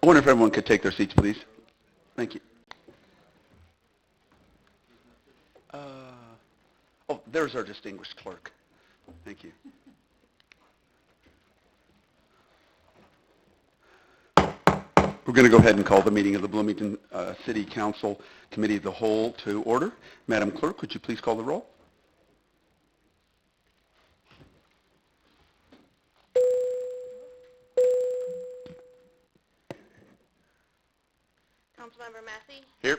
I wonder if everyone could take their seats, please. Thank you. Oh, there's our distinguished clerk. Thank you. We're going to go ahead and call the meeting of the Bloomington City Council Committee of the Whole to order. Madam Clerk, would you please call the roll? Councilmember Massey? Here.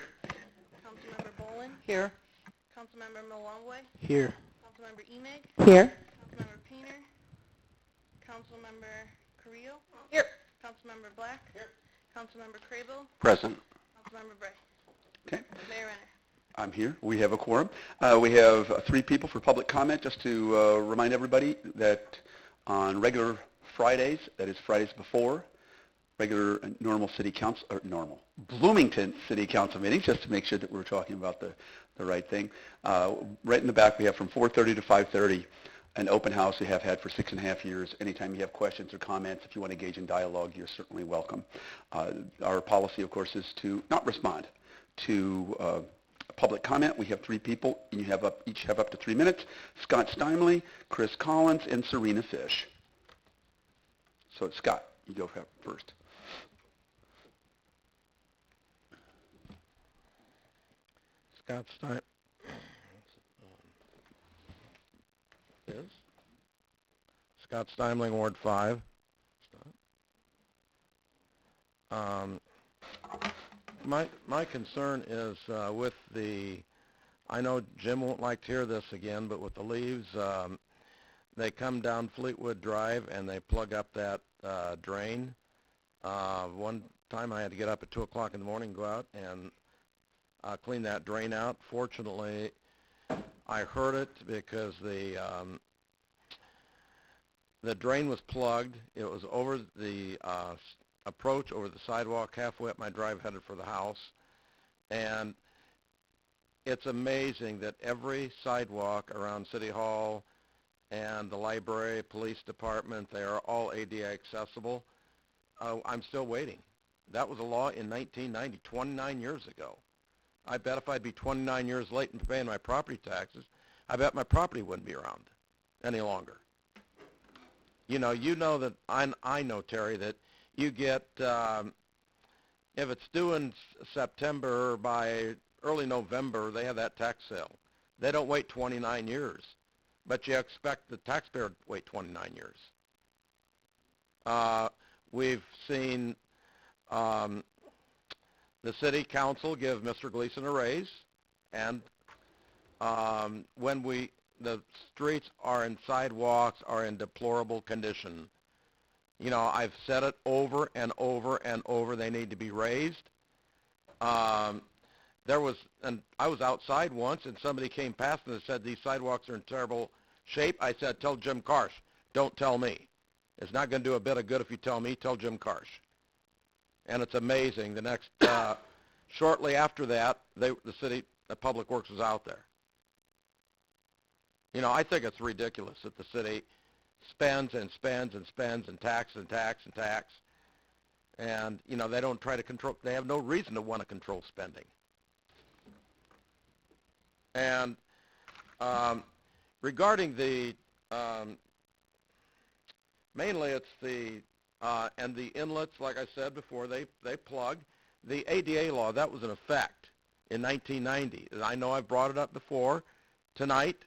Councilmember Bolin? Here. Councilmember Mulongwe? Here. Councilmember Emig? Here. Councilmember Painter? Councilmember Carrillo? Here. Councilmember Black? Here. Councilmember Crable? Present. Councilmember Bray? Okay. Mayor Renner? I'm here. We have a quorum. We have 3 people for public comment. Just to remind everybody that on regular Fridays, that is Fridays before regular normal city council, or normal, Bloomington City Council meetings, just to make sure that we're talking about the right thing. Right in the back, we have from 4:30 to 5:30 an open house we have had for 6.5 years. Anytime you have questions or comments, if you want to engage in dialogue, you're certainly welcome. Our policy, of course, is to not respond to public comment. We have 3 people, and you have each have up to 3 minutes. Scott Steinley, Chris Collins, and Serena Fish. So Scott, you go first. Scott Stein. Is Scott Steinling, Ward 5. My concern is with I know Jim won't like to hear this again, but with the leaves, they come down Fleetwood Drive and they plug up that drain. One time I had to get up at 2 o'clock in the morning, go out and clean that drain out. Fortunately, I heard it because the drain was plugged. It was over the approach over the sidewalk halfway up my drive headed for the house. And it's amazing that every sidewalk around City Hall and the library, police department, they are all ADA accessible. I'm still waiting. That was a law in 1990, 29 years ago. I bet if I'd be 29 years late in paying my property taxes, I bet my property wouldn't be around any longer. You know that I know, Terry, that you get, if it's due in September, by early November, they have that tax sale. They don't wait 29 years, but you expect the taxpayer to wait 29 years. We've seen the city council give Mr. Gleason a raise, and when the streets and sidewalks are in deplorable condition. I've said it over and over and over, they need to be raised. And I was outside once, and somebody came past and said these sidewalks are in terrible shape. I said, tell Jim Karsh, don't tell me. It's not going to do a bit of good if you tell me, tell Jim Karsh. And it's amazing. The next, shortly after that, the Public Works was out there. I think it's ridiculous that the city spends and spends and spends and tax and tax and tax. And, they don't try to control, they have no reason to want to control spending. And regarding the, mainly it's and the inlets, like I said before, they plug. The ADA law, that was in effect in 1990. I know I've brought it up before. Tonight,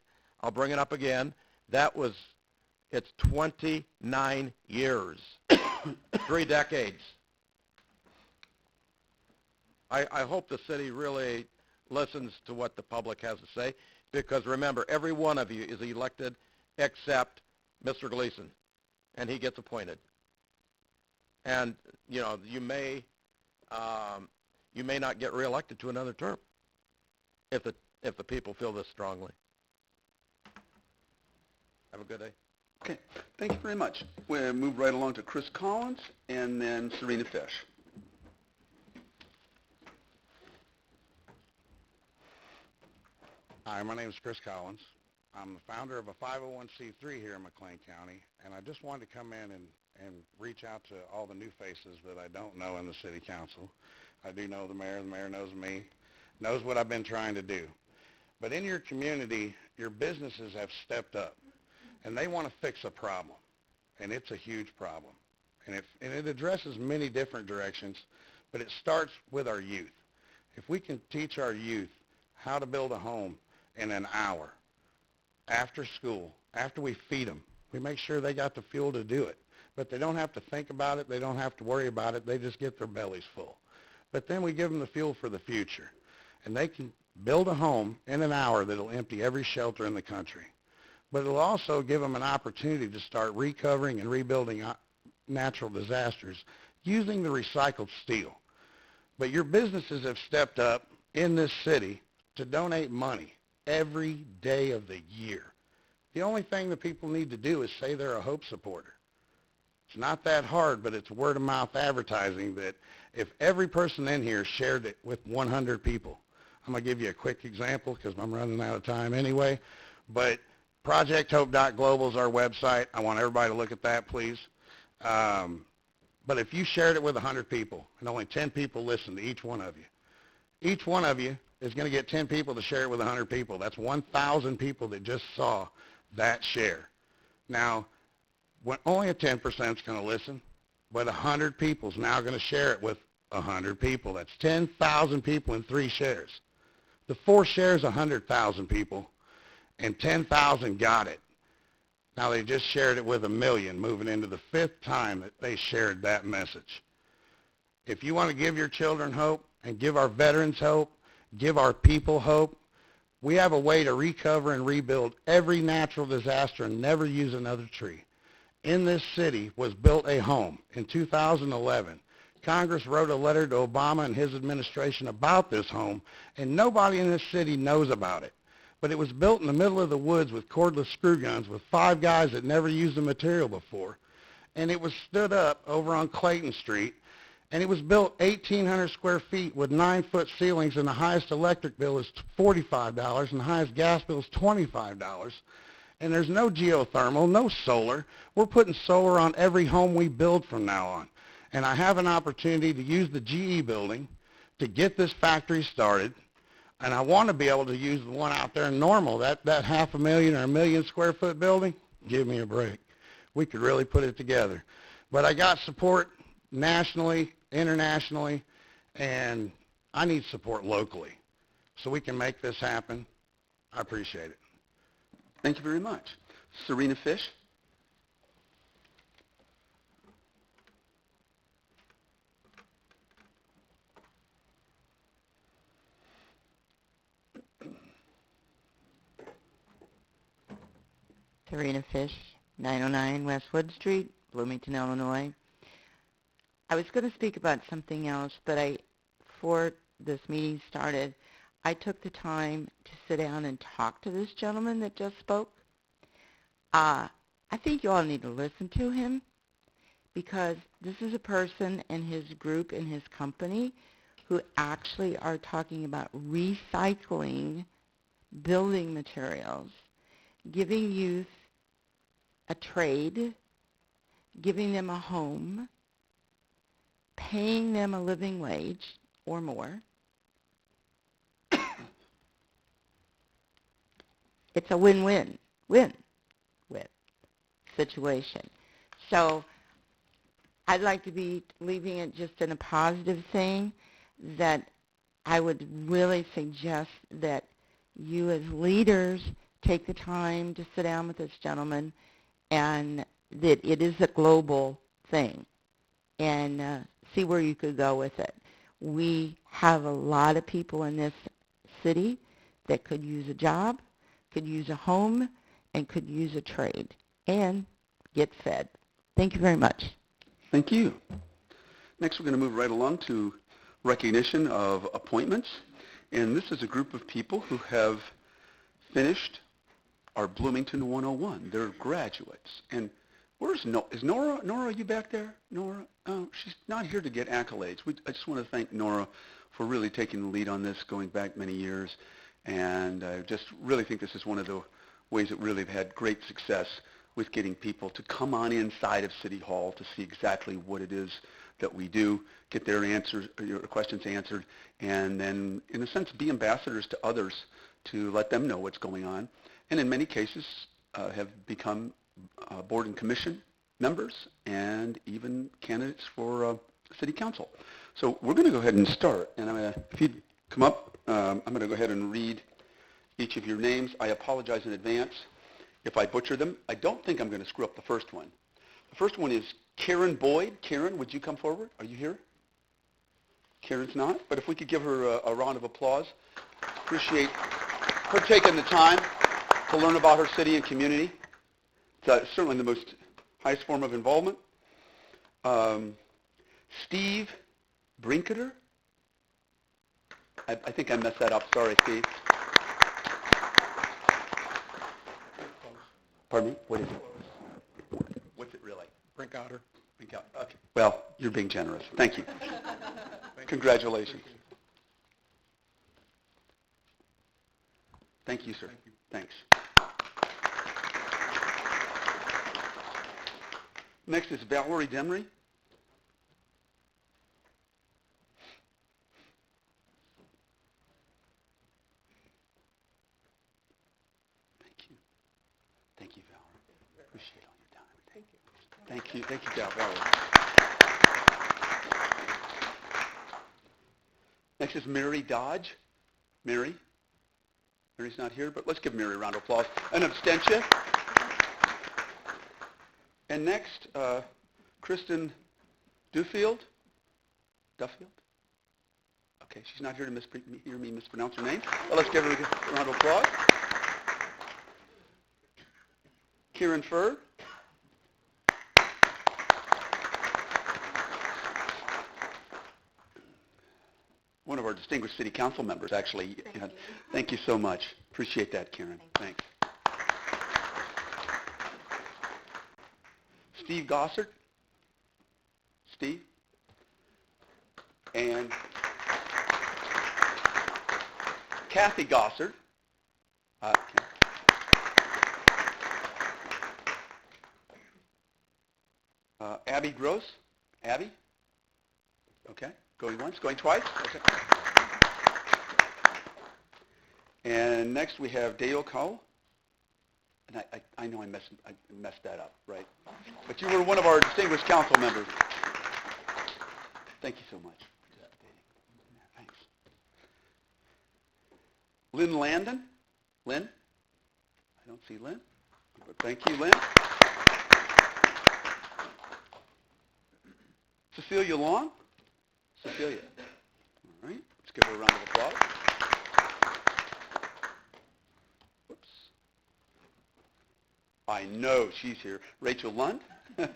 I'll bring it up again. It's 29 years, 3 decades. I hope the city really listens to what the public has to say, because remember, every one of you is elected except Mr. Gleason, and he gets appointed. And, you may not get reelected to another term if the people feel this strongly. Have a good day. Okay, thank you very much. We'll move right along to Chris Collins and then Serena Fish. Hi, my name is Chris Collins. I'm the founder of a 501c3 here in McLean County, and I just wanted to come in and reach out to all the new faces that I don't know in the city council. I do know the mayor knows me, knows what I've been trying to do. But in your community, your businesses have stepped up, and they want to fix a problem, and it's a huge problem. And it addresses many different directions, but it starts with our youth. If we can teach our youth how to build a home in an hour, after school, after we feed them, we make sure they got the fuel to do it. But they don't have to think about it. They don't have to worry about it. They just get their bellies full. But then we give them the fuel for the future. And they can build a home in an hour that'll empty every shelter in the country. But it'll also give them an opportunity to start recovering and rebuilding natural disasters using the recycled steel. But your businesses have stepped up in this city to donate money every day of the year. The only thing that people need to do is say they're a Hope supporter. It's not that hard, but it's word of mouth advertising that if every person in here shared it with 100 people, I'm going to give you a quick example because I'm running out of time anyway, but projecthope.global is our website. I want everybody to look at that, please. But if you shared it with 100 people and only 10 people listened to each one of you is going to get 10 people to share it with 100 people. That's 1,000 people that just saw that share. Now, when only a 10% is going to listen, but 100 people is now going to share it with 100 people. That's 10,000 people in 3 shares. The 4 shares, 100,000 people, and 10,000 got it. Now they just shared it with 1 million, moving into the 5th time that they shared that message. If you want to give your children hope and give our veterans hope, give our people hope, we have a way to recover and rebuild every natural disaster and never use another tree. In this city was built a home in 2011. Congress wrote a letter to Obama and his administration about this home, and nobody in this city knows about it. But it was built in the middle of the woods with cordless screw guns with 5 guys that never used the material before. And it was stood up over on Clayton Street, and it was built 1,800 square feet with 9-foot ceilings, and the highest electric bill is $45, and the highest gas bill is $25. And there's no geothermal, no solar. We're putting solar on every home we build from now on. And I have an opportunity to use the GE building to get this factory started. And I want to be able to use the one out there in Normal, that 500,000 or 1 million square foot building. Give me a break. We could really put it together. But I got support nationally, internationally, and I need support locally so we can make this happen. I appreciate it. Thank you very much. Serena Fish. Serena Fish, 909 West Wood Street, Bloomington, Illinois. I was going to speak about something else, but before this meeting started, I took the time to sit down and talk to this gentleman that just spoke. I think you all need to listen to him because this is a person and his group and his company who actually are talking about recycling building materials, giving youth a trade, giving them a home, paying them a living wage or more. It's a win-win situation. So I'd like to be leaving it just in a positive thing that I would really suggest that you as leaders take the time to sit down with this gentleman and that it is a global thing and see where you could go with it. We have a lot of people in this city that could use a job, could use a home, and could use a trade and get fed. Thank you very much. Thank you. Next, we're going to move right along to recognition of appointments. And this is a group of people who have finished our Bloomington 101. They're graduates. And where's Nora? Is Nora? Nora, are you back there? Nora? Oh, she's not here to get accolades. I just want to thank Nora for really taking the lead on this, going back many years. And I just really think this is one of the ways that really have had great success with getting people to come on inside of City Hall to see exactly what it is that we do, get their answers, your questions answered, and then, in a sense, be ambassadors to others to let them know what's going on, and in many cases have become board and commission members and even candidates for city council. So we're going to go ahead and start, and if you'd come up, I'm going to go ahead and read each of your names. I apologize in advance if I butcher them. I don't think I'm going to screw up the first one. The first one is Karen Boyd. Karen, would you come forward? Are you here? Karen's not, but if we could give her a round of applause. Appreciate her taking the time to learn about her city and community. It's certainly the most highest form of involvement. Steve Brinketer. I think I messed that up. Sorry, Steve. Pardon me? What is it? What's it really? Brinkouter. Brink out. Okay. Well, you're being generous. Thank you. Congratulations. Thank you, sir. Thanks. Next is Valerie Demery. Thank you. Thank you, Valerie. Appreciate all your time. Thank you. Thank you. Thank you, Valerie. Next is Mary Dodge. Mary. Mary's not here, but let's give Mary a round of applause. An abstention. And next, Kristen Duffield. Duffield? Okay, she's not here to hear me mispronounce her name. Well, let's give her a round of applause. Kieran Furr. One of our distinguished city council members, actually. Thank you so much. Appreciate that, Karen. Thanks. Steve Gossard. Steve. And Kathy Gossard. Abby Gross. Abby? Okay. Going once, going twice? Okay. And next we have Dale Cole. And I know I messed that up, right? But you were one of our distinguished council members. Thank you so much for participating. Thanks. Lynn Landon. Lynn? I don't see Lynn. But thank you, Lynn. Cecilia Long. Cecilia. All right. Let's give her a round of applause. Whoops. I know she's here. Rachel Lund. Oh,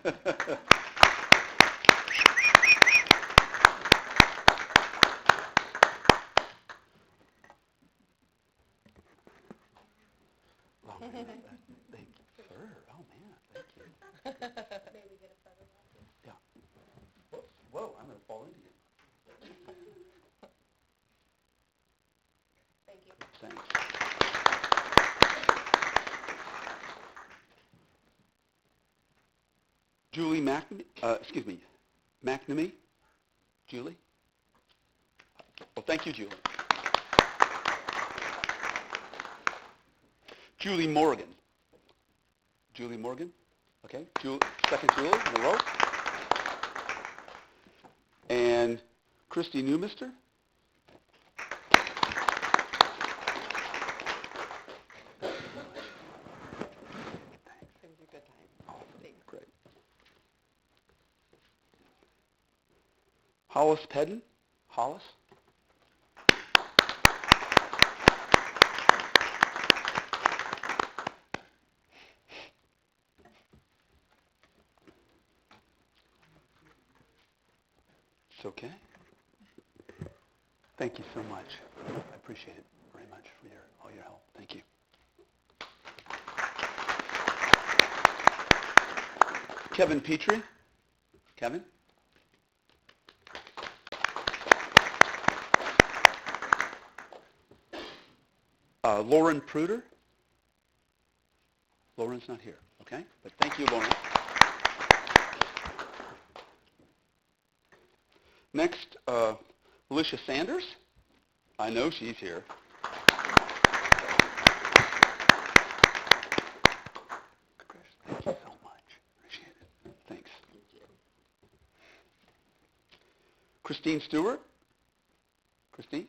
man, thank you. Sure. Oh, man. Thank you. Maybe get a feather. Yeah. Whoops. Whoa, I'm going to fall into you. Thank you. Thanks. Julie McNamee. Julie? Well, thank you, Julie. Julie Morgan. Julie Morgan. Okay. Second Julie in a row. And Christy Newmister. It was a good time. Oh, great. Hollis Pedden. Hollis. It's okay. Thank you so much. I appreciate it very much for all your help. Thank you. Kevin Petrie. Kevin? Lauren Pruder. Lauren's not here, okay? But thank you, Lauren. Next, Alicia Sanders. I know she's here. Thank you so much. Appreciate it. Thanks. Christine Stewart. Christine?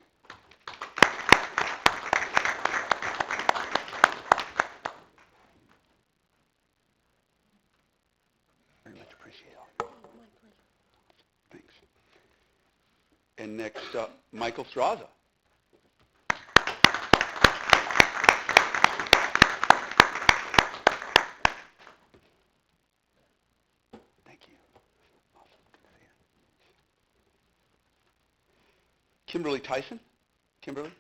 Very much appreciate it. Thanks. And next, Michael Straza. Thank you. Awesome. Good to see you. Kimberly Tyson. Kimberly?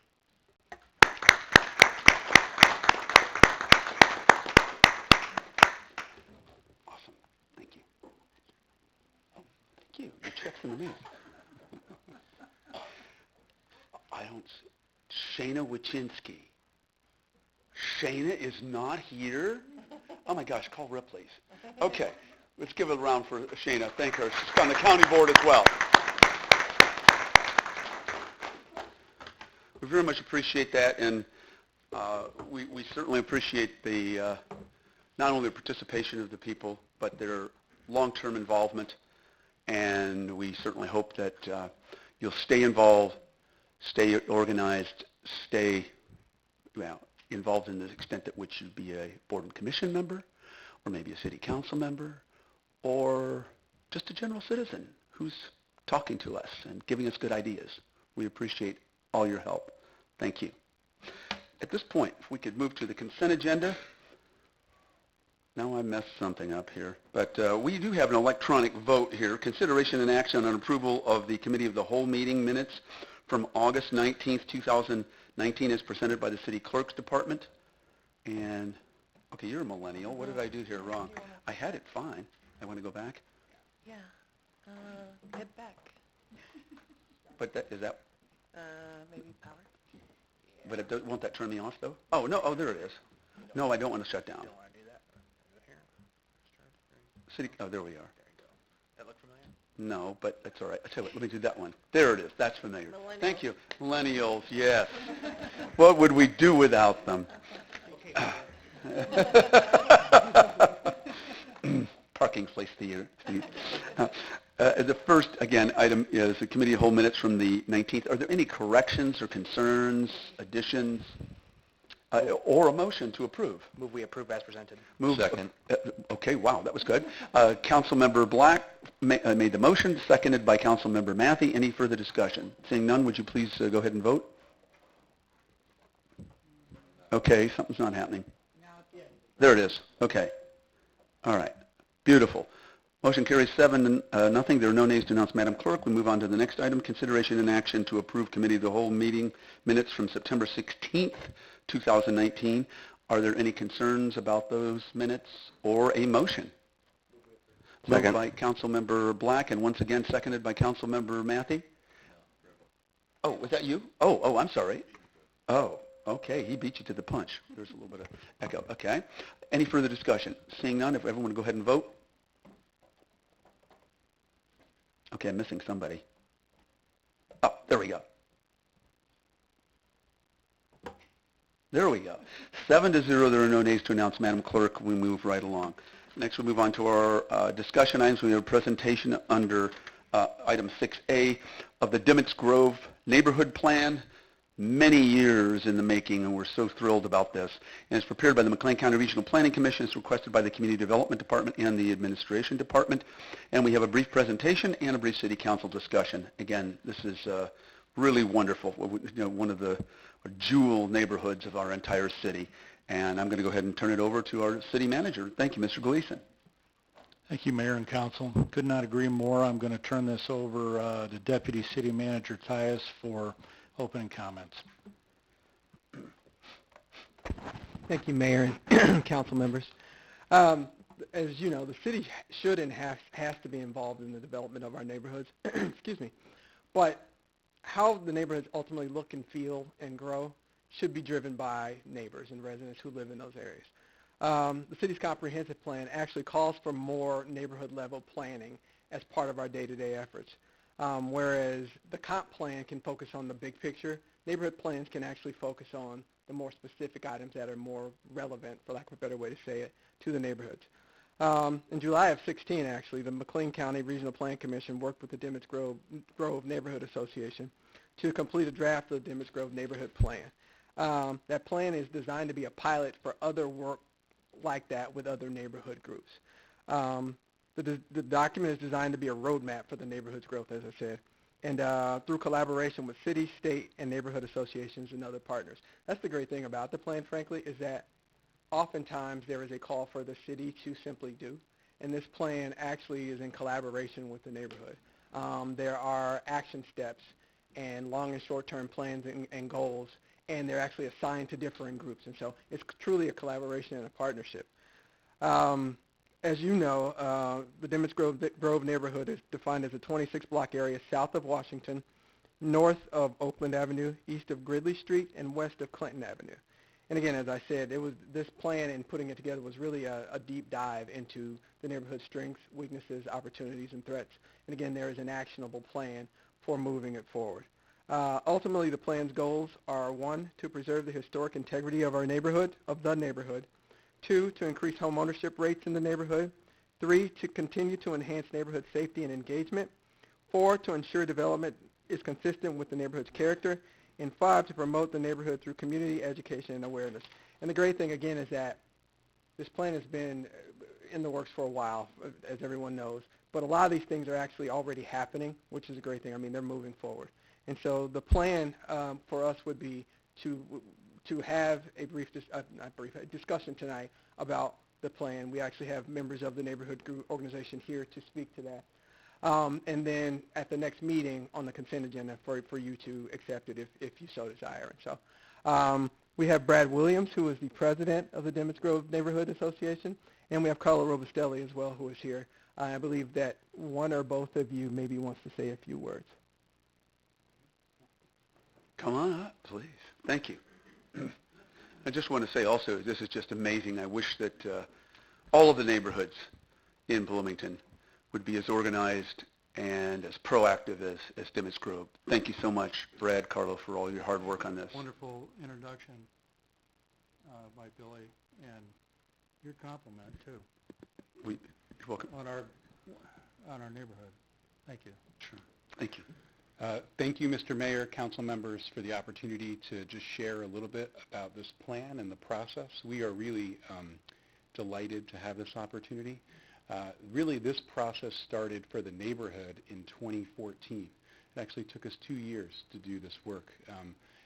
Awesome. Thank you. Oh, thank you. Your check's in the mail. I don't see. Shayna Wachinski. Shayna is not here? Oh my gosh, call Rip, please. Okay, let's give it a round for Shayna. Thank her. She's on the county board as well. We very much appreciate that, and we certainly appreciate the not only the participation of the people, but their long-term involvement, and we certainly hope that you'll stay involved, stay organized, stay involved in the extent that which you'd be a board and commission member, or maybe a city council member, or just a general citizen who's talking to us and giving us good ideas. We appreciate all your help. Thank you. At this point, if we could move to the consent agenda. Now I messed something up here, but we do have an electronic vote here. Consideration and action on approval of the Committee of the Whole meeting minutes from August 19th, 2019 as presented by the City Clerk's Department. And, okay, you're a millennial. What did I do here wrong? I had it fine. I want to go back. Yeah, head back. But is that, Maybe power? but won't that turn me off though? Oh, no, oh, there it is. No, I don't want to shut down. Don't want to do that. Here. City, oh, there we are. There you go. That look familiar? No, but that's all right. I'll tell you what, let me do that one. There it is. That's familiar. Millennials. Thank you. Millennials, yes. What would we do without them? Parking place theater. The first, again, item is the committee of whole minutes from the 19th. Are there any corrections or concerns, additions, or a motion to approve? Move we approve as presented. Move. Second. Okay, wow, that was good. Councilmember Black made the motion, seconded by Councilmember Matthey. Any further discussion? Seeing none, would you please go ahead and vote? Okay, something's not happening. There it is. Okay. All right. Beautiful. Motion carries 7-0. There are no nays to announce, Madam Clerk. We move on to the next item, consideration and action to approve Committee of the Whole meeting minutes from September 16th, 2019. Are there any concerns about those minutes or a motion? Moved by Councilmember Black and once again seconded by Councilmember Matthey. Oh, was that you? Oh, I'm sorry. Oh, okay. He beat you to the punch. There's a little bit of echo. Okay. Any further discussion? Seeing none, if everyone would go ahead and vote. Okay, I'm missing somebody. Oh, there we go. There we go. 7-0. There are no nays to announce, Madam Clerk. We move right along. Next, we'll move on to our discussion items. We have a presentation under item 6A of the Dimmitz Grove Neighborhood Plan. Many years in the making, and we're so thrilled about this. And it's prepared by the McLean County Regional Planning Commission. It's requested by the Community Development Department and the Administration Department. And we have a brief presentation and a brief City Council discussion. Again, this is really wonderful. You know, one of the jewel neighborhoods of our entire city. And I'm going to go ahead and turn it over to our City Manager. Thank you, Mr. Gleason. Thank you, Mayor and Council. Could not agree more. I'm going to turn this over to Deputy City Manager Tyus for opening comments. Thank you, Mayor and council members. As you know, the city should and has to be involved in the development of our neighborhoods. Excuse me. But how the neighborhoods ultimately look and feel and grow should be driven by neighbors and residents who live in those areas. The city's comprehensive plan actually calls for more neighborhood-level planning as part of our day-to-day efforts. Whereas the comp plan can focus on the big picture, neighborhood plans can actually focus on the more specific items that are more relevant, for lack of a better way to say it, to the neighborhoods. In July of 16, actually, the McLean County Regional Plan Commission worked with the Dimmitz Grove Neighborhood Association to complete a draft of the Dimmitz Grove Neighborhood Plan. That plan is designed to be a pilot for other work like that with other neighborhood groups. The document is designed to be a roadmap for the neighborhood's growth, as I said, and through collaboration with city, state, and neighborhood associations and other partners. That's the great thing about the plan, frankly, is that oftentimes there is a call for the city to simply do, and this plan actually is in collaboration with the neighborhood. There are action steps and long and short-term plans and goals, and they're actually assigned to differing groups, and so it's truly a collaboration and a partnership. As you know, the Dimmitz Grove neighborhood is defined as a 26-block area south of Washington, north of Oakland Avenue, east of Gridley Street, and west of Clinton Avenue. And again, as I said, this plan and putting it together was really a deep dive into the neighborhood's strengths, weaknesses, opportunities, and threats. And again, there is an actionable plan for moving it forward. Ultimately, the plan's goals are, 1, to preserve the historic integrity of our neighborhood, of the neighborhood. 2, to increase home ownership rates in the neighborhood. 3, to continue to enhance neighborhood safety and engagement. 4, to ensure development is consistent with the neighborhood's character. And 5, to promote the neighborhood through community education and awareness. And the great thing, again, is that this plan has been in the works for a while, as everyone knows. But a lot of these things are actually already happening, which is a great thing. I mean, they're moving forward. And so the plan for us would be to have a a discussion tonight about the plan. We actually have members of the neighborhood group organization here to speak to that. And then at the next meeting on the consent agenda for you to accept it if you so desire. And so we have Brad Williams, who is the president of the Dimmitz Grove Neighborhood Association, and we have Carla Robustelli as well, who is here. I believe that one or both of you maybe wants to say a few words. Come on up, please. Thank you. I just want to say also, this is just amazing. I wish that all of the neighborhoods in Bloomington would be as organized and as proactive as Dimmitz Grove. Thank you so much, Brad, Carlo, for all your hard work on this. Wonderful introduction by Billy, and your compliment, too, You're welcome. on our neighborhood. Thank you. Sure. Thank you. Thank you, Mr. Mayor, council members, for the opportunity to just share a little bit about this plan and the process. We are really delighted to have this opportunity. Really, this process started for the neighborhood in 2014. It actually took us 2 years to do this work.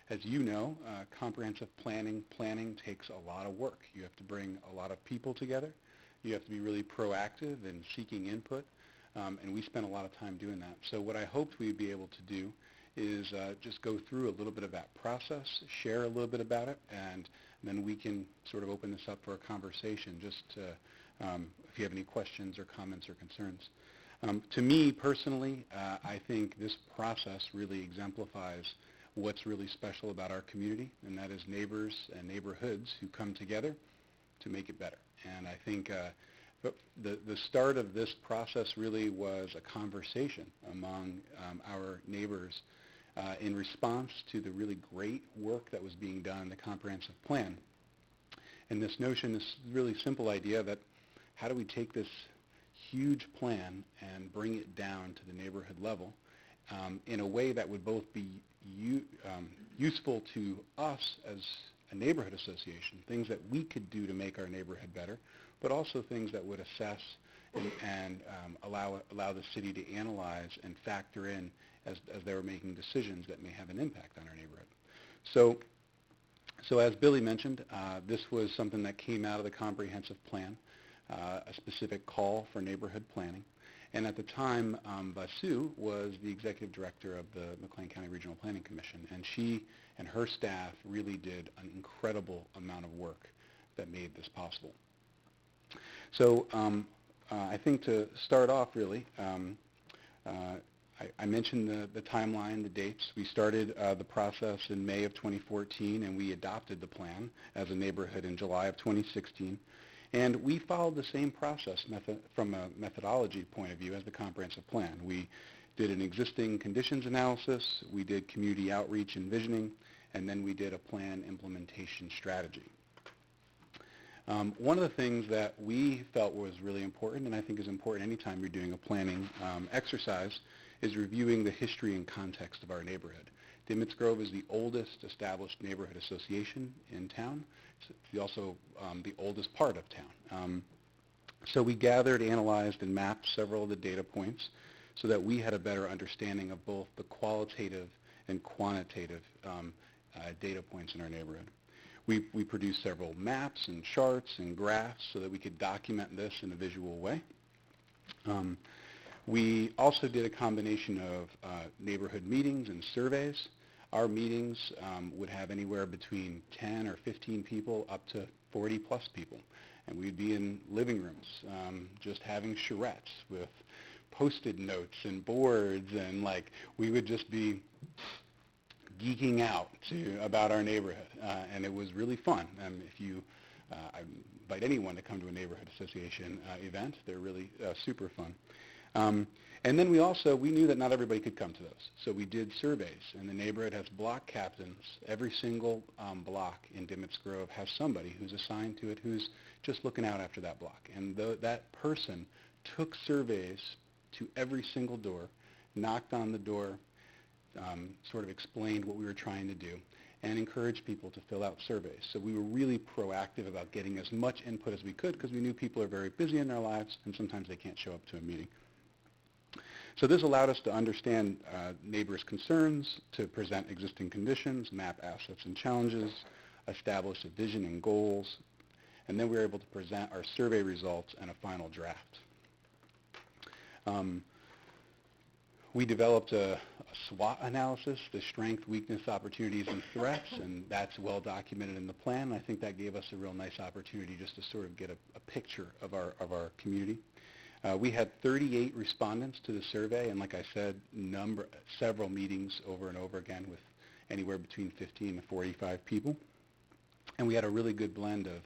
As you know, comprehensive planning takes a lot of work. You have to bring a lot of people together. You have to be really proactive in seeking input. And we spent a lot of time doing that. So what I hoped we'd be able to do is just go through a little bit of that process, share a little bit about it, and then we can sort of open this up for a conversation just to, if you have any questions or comments or concerns. To me personally, I think this process really exemplifies what's really special about our community, and that is neighbors and neighborhoods who come together to make it better. And I think the start of this process really was a conversation among our neighbors in response to the really great work that was being done in the comprehensive plan. And this notion, this really simple idea that how do we take this huge plan and bring it down to the neighborhood level in a way that would both be useful to us as a neighborhood association, things that we could do to make our neighborhood better, but also things that would assess and allow the city to analyze and factor in as they were making decisions that may have an impact on our neighborhood. So as Billy mentioned, this was something that came out of the comprehensive plan, a specific call for neighborhood planning. And at the time, Vasu was the executive director of the McLean County Regional Planning Commission, and she and her staff really did an incredible amount of work that made this possible. So I think to start off really, I mentioned the timeline, the dates. We started the process in May of 2014, and we adopted the plan as a neighborhood in July of 2016. And we followed the same process from a methodology point of view as the comprehensive plan. We did an existing conditions analysis, we did community outreach and visioning, and then we did a plan implementation strategy. One of the things that we felt was really important, and I think is important anytime you're doing a planning exercise, is reviewing the history and context of our neighborhood. Dimmitz Grove is the oldest established neighborhood association in town. It's also the oldest part of town. So we gathered, analyzed, and mapped several of the data points so that we had a better understanding of both the qualitative and quantitative data points in our neighborhood. We produced several maps and charts and graphs so that we could document this in a visual way. We also did a combination of neighborhood meetings and surveys. Our meetings would have anywhere between 10 or 15 people up to 40 plus people. And we'd be in living rooms just having charrettes with Post-it notes and boards, and like we would just be geeking out about our neighborhood. And it was really fun. I invite anyone to come to a neighborhood association event. They're really super fun. And then we knew that not everybody could come to those. So we did surveys, and the neighborhood has block captains. Every single block in Dimmitz Grove has somebody who's assigned to it who's just looking out after that block. And that person took surveys to every single door, knocked on the door, sort of explained what we were trying to do, and encouraged people to fill out surveys. So we were really proactive about getting as much input as we could because we knew people are very busy in their lives and sometimes they can't show up to a meeting. So this allowed us to understand neighbors' concerns, to present existing conditions, map assets and challenges, establish a vision and goals, and then we were able to present our survey results and a final draft. We developed a SWOT analysis, the strength, weakness, opportunities, and threats, and that's well documented in the plan. I think that gave us a real nice opportunity just to sort of get a picture of our community. We had 38 respondents to the survey, and like I said, several meetings over and over again with anywhere between 15 to 45 people. And we had a really good blend of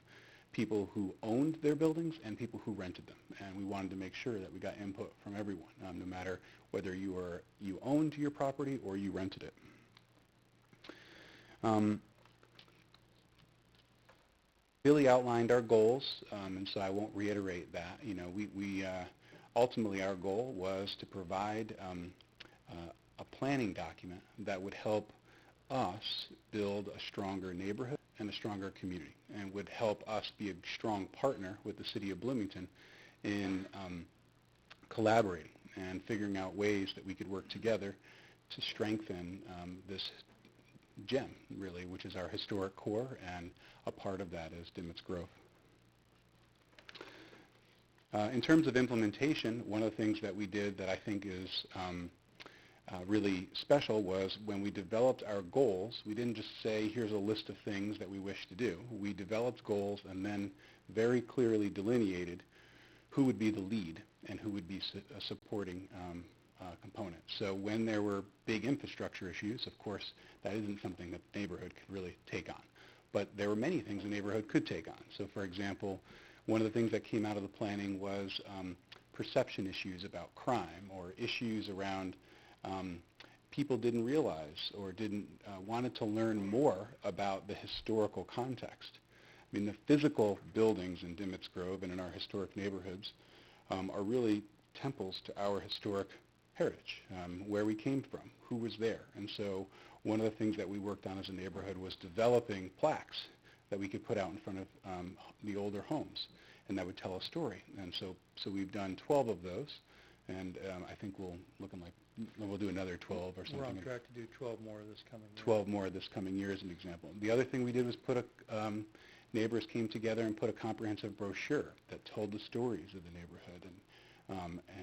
people who owned their buildings and people who rented them. And we wanted to make sure that we got input from everyone, no matter whether you owned your property or you rented it. Billy outlined our goals, and so I won't reiterate that. You know, we ultimately our goal was to provide a planning document that would help us build a stronger neighborhood and a stronger community, and would help us be a strong partner with the city of Bloomington in collaborating and figuring out ways that we could work together to strengthen this gem, really, which is our historic core, and a part of that is Dimmitz Grove. In terms of implementation, one of the things that we did that I think is really special was when we developed our goals, we didn't just say, here's a list of things that we wish to do. We developed goals and then very clearly delineated who would be the lead and who would be a supporting component. So when there were big infrastructure issues, of course, that isn't something that the neighborhood could really take on. But there were many things the neighborhood could take on. So for example, one of the things that came out of the planning was perception issues about crime, or issues around people didn't realize or didn't wanted to learn more about the historical context. I mean, the physical buildings in Dimmitz Grove and in our historic neighborhoods are really temples to our historic heritage, where we came from, who was there. And so one of the things that we worked on as a neighborhood was developing plaques that we could put out in front of the older homes, and that would tell a story. And so we've done 12 of those, and I think we'll do another 12 or something. We're on track to do 12 more this coming year. 12 more this coming year as an example. The other thing we did was neighbors came together and put a comprehensive brochure that told the stories of the neighborhood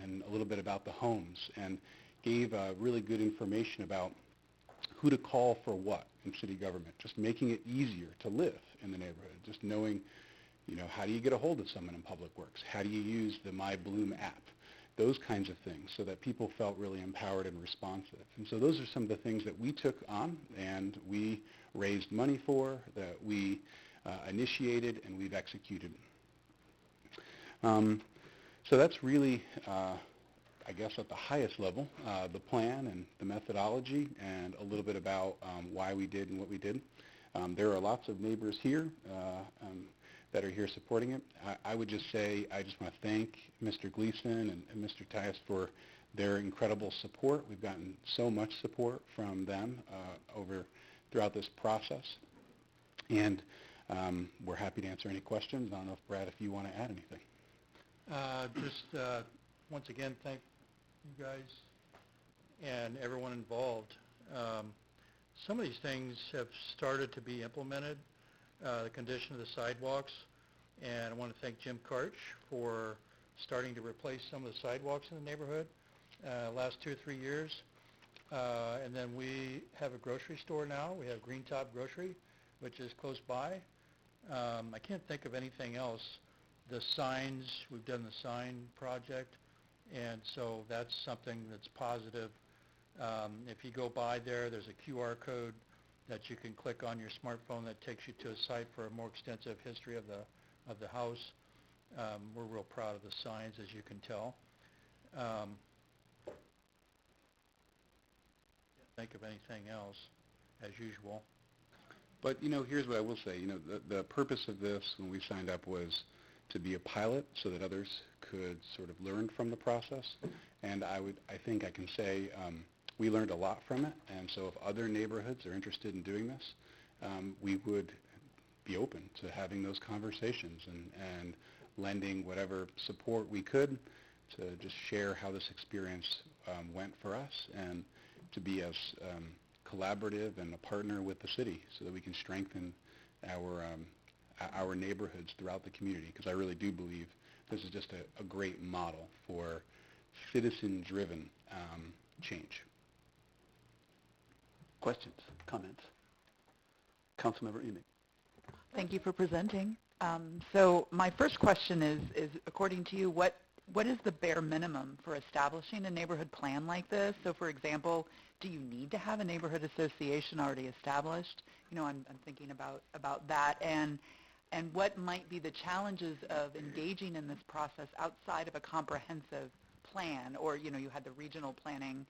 and a little bit about the homes, and gave really good information about who to call for what in city government, just making it easier to live in the neighborhood, just knowing, how do you get a hold of someone in Public Works? How do you use the My Bloom app those kinds of things, so that people felt really empowered and responsive. And so those are some of the things that we took on and we raised money for, that we initiated and we've executed. So that's really, I guess at the highest level, the plan and the methodology and a little bit about why we did and what we did. There are lots of neighbors here that are here supporting it. I would just say I just want to thank Mr. Gleason and Mr. Tias for their incredible support. We've gotten so much support from them throughout this process. And we're happy to answer any questions. I don't know if, Brad, if you want to add anything. Once again, thank you guys and everyone involved. Some of these things have started to be implemented, the condition of the sidewalks, and I want to thank Jim Karch for starting to replace some of the sidewalks in the neighborhood last 2 or 3 years. And then we have a grocery store now. We have Green Top Grocery, which is close by. I can't think of anything else. The signs, we've done the sign project, and so that's something that's positive. If you go by there, there's a QR code that you can click on your smartphone that takes you to a site for a more extensive history of the house. We're real proud of the signs, as you can tell. Can't think of anything else, as usual. But, here's what I will say. The purpose of this when we signed up was to be a pilot so that others could sort of learn from the process. And I think I can say we learned a lot from it. And so if other neighborhoods are interested in doing this, we would be open to having those conversations and lending whatever support we could to just share how this experience went for us and to be as collaborative and a partner with the city so that we can strengthen our neighborhoods throughout the community, because I really do believe this is just a great model for citizen-driven change. Questions, comments? Councilmember Emick. Thank you for presenting. So my first question is according to you, what is the bare minimum for establishing a neighborhood plan like this? So for example, do you need to have a neighborhood association already established? I'm thinking about that. And what might be the challenges of engaging in this process outside of a comprehensive plan? Or, you had the regional planning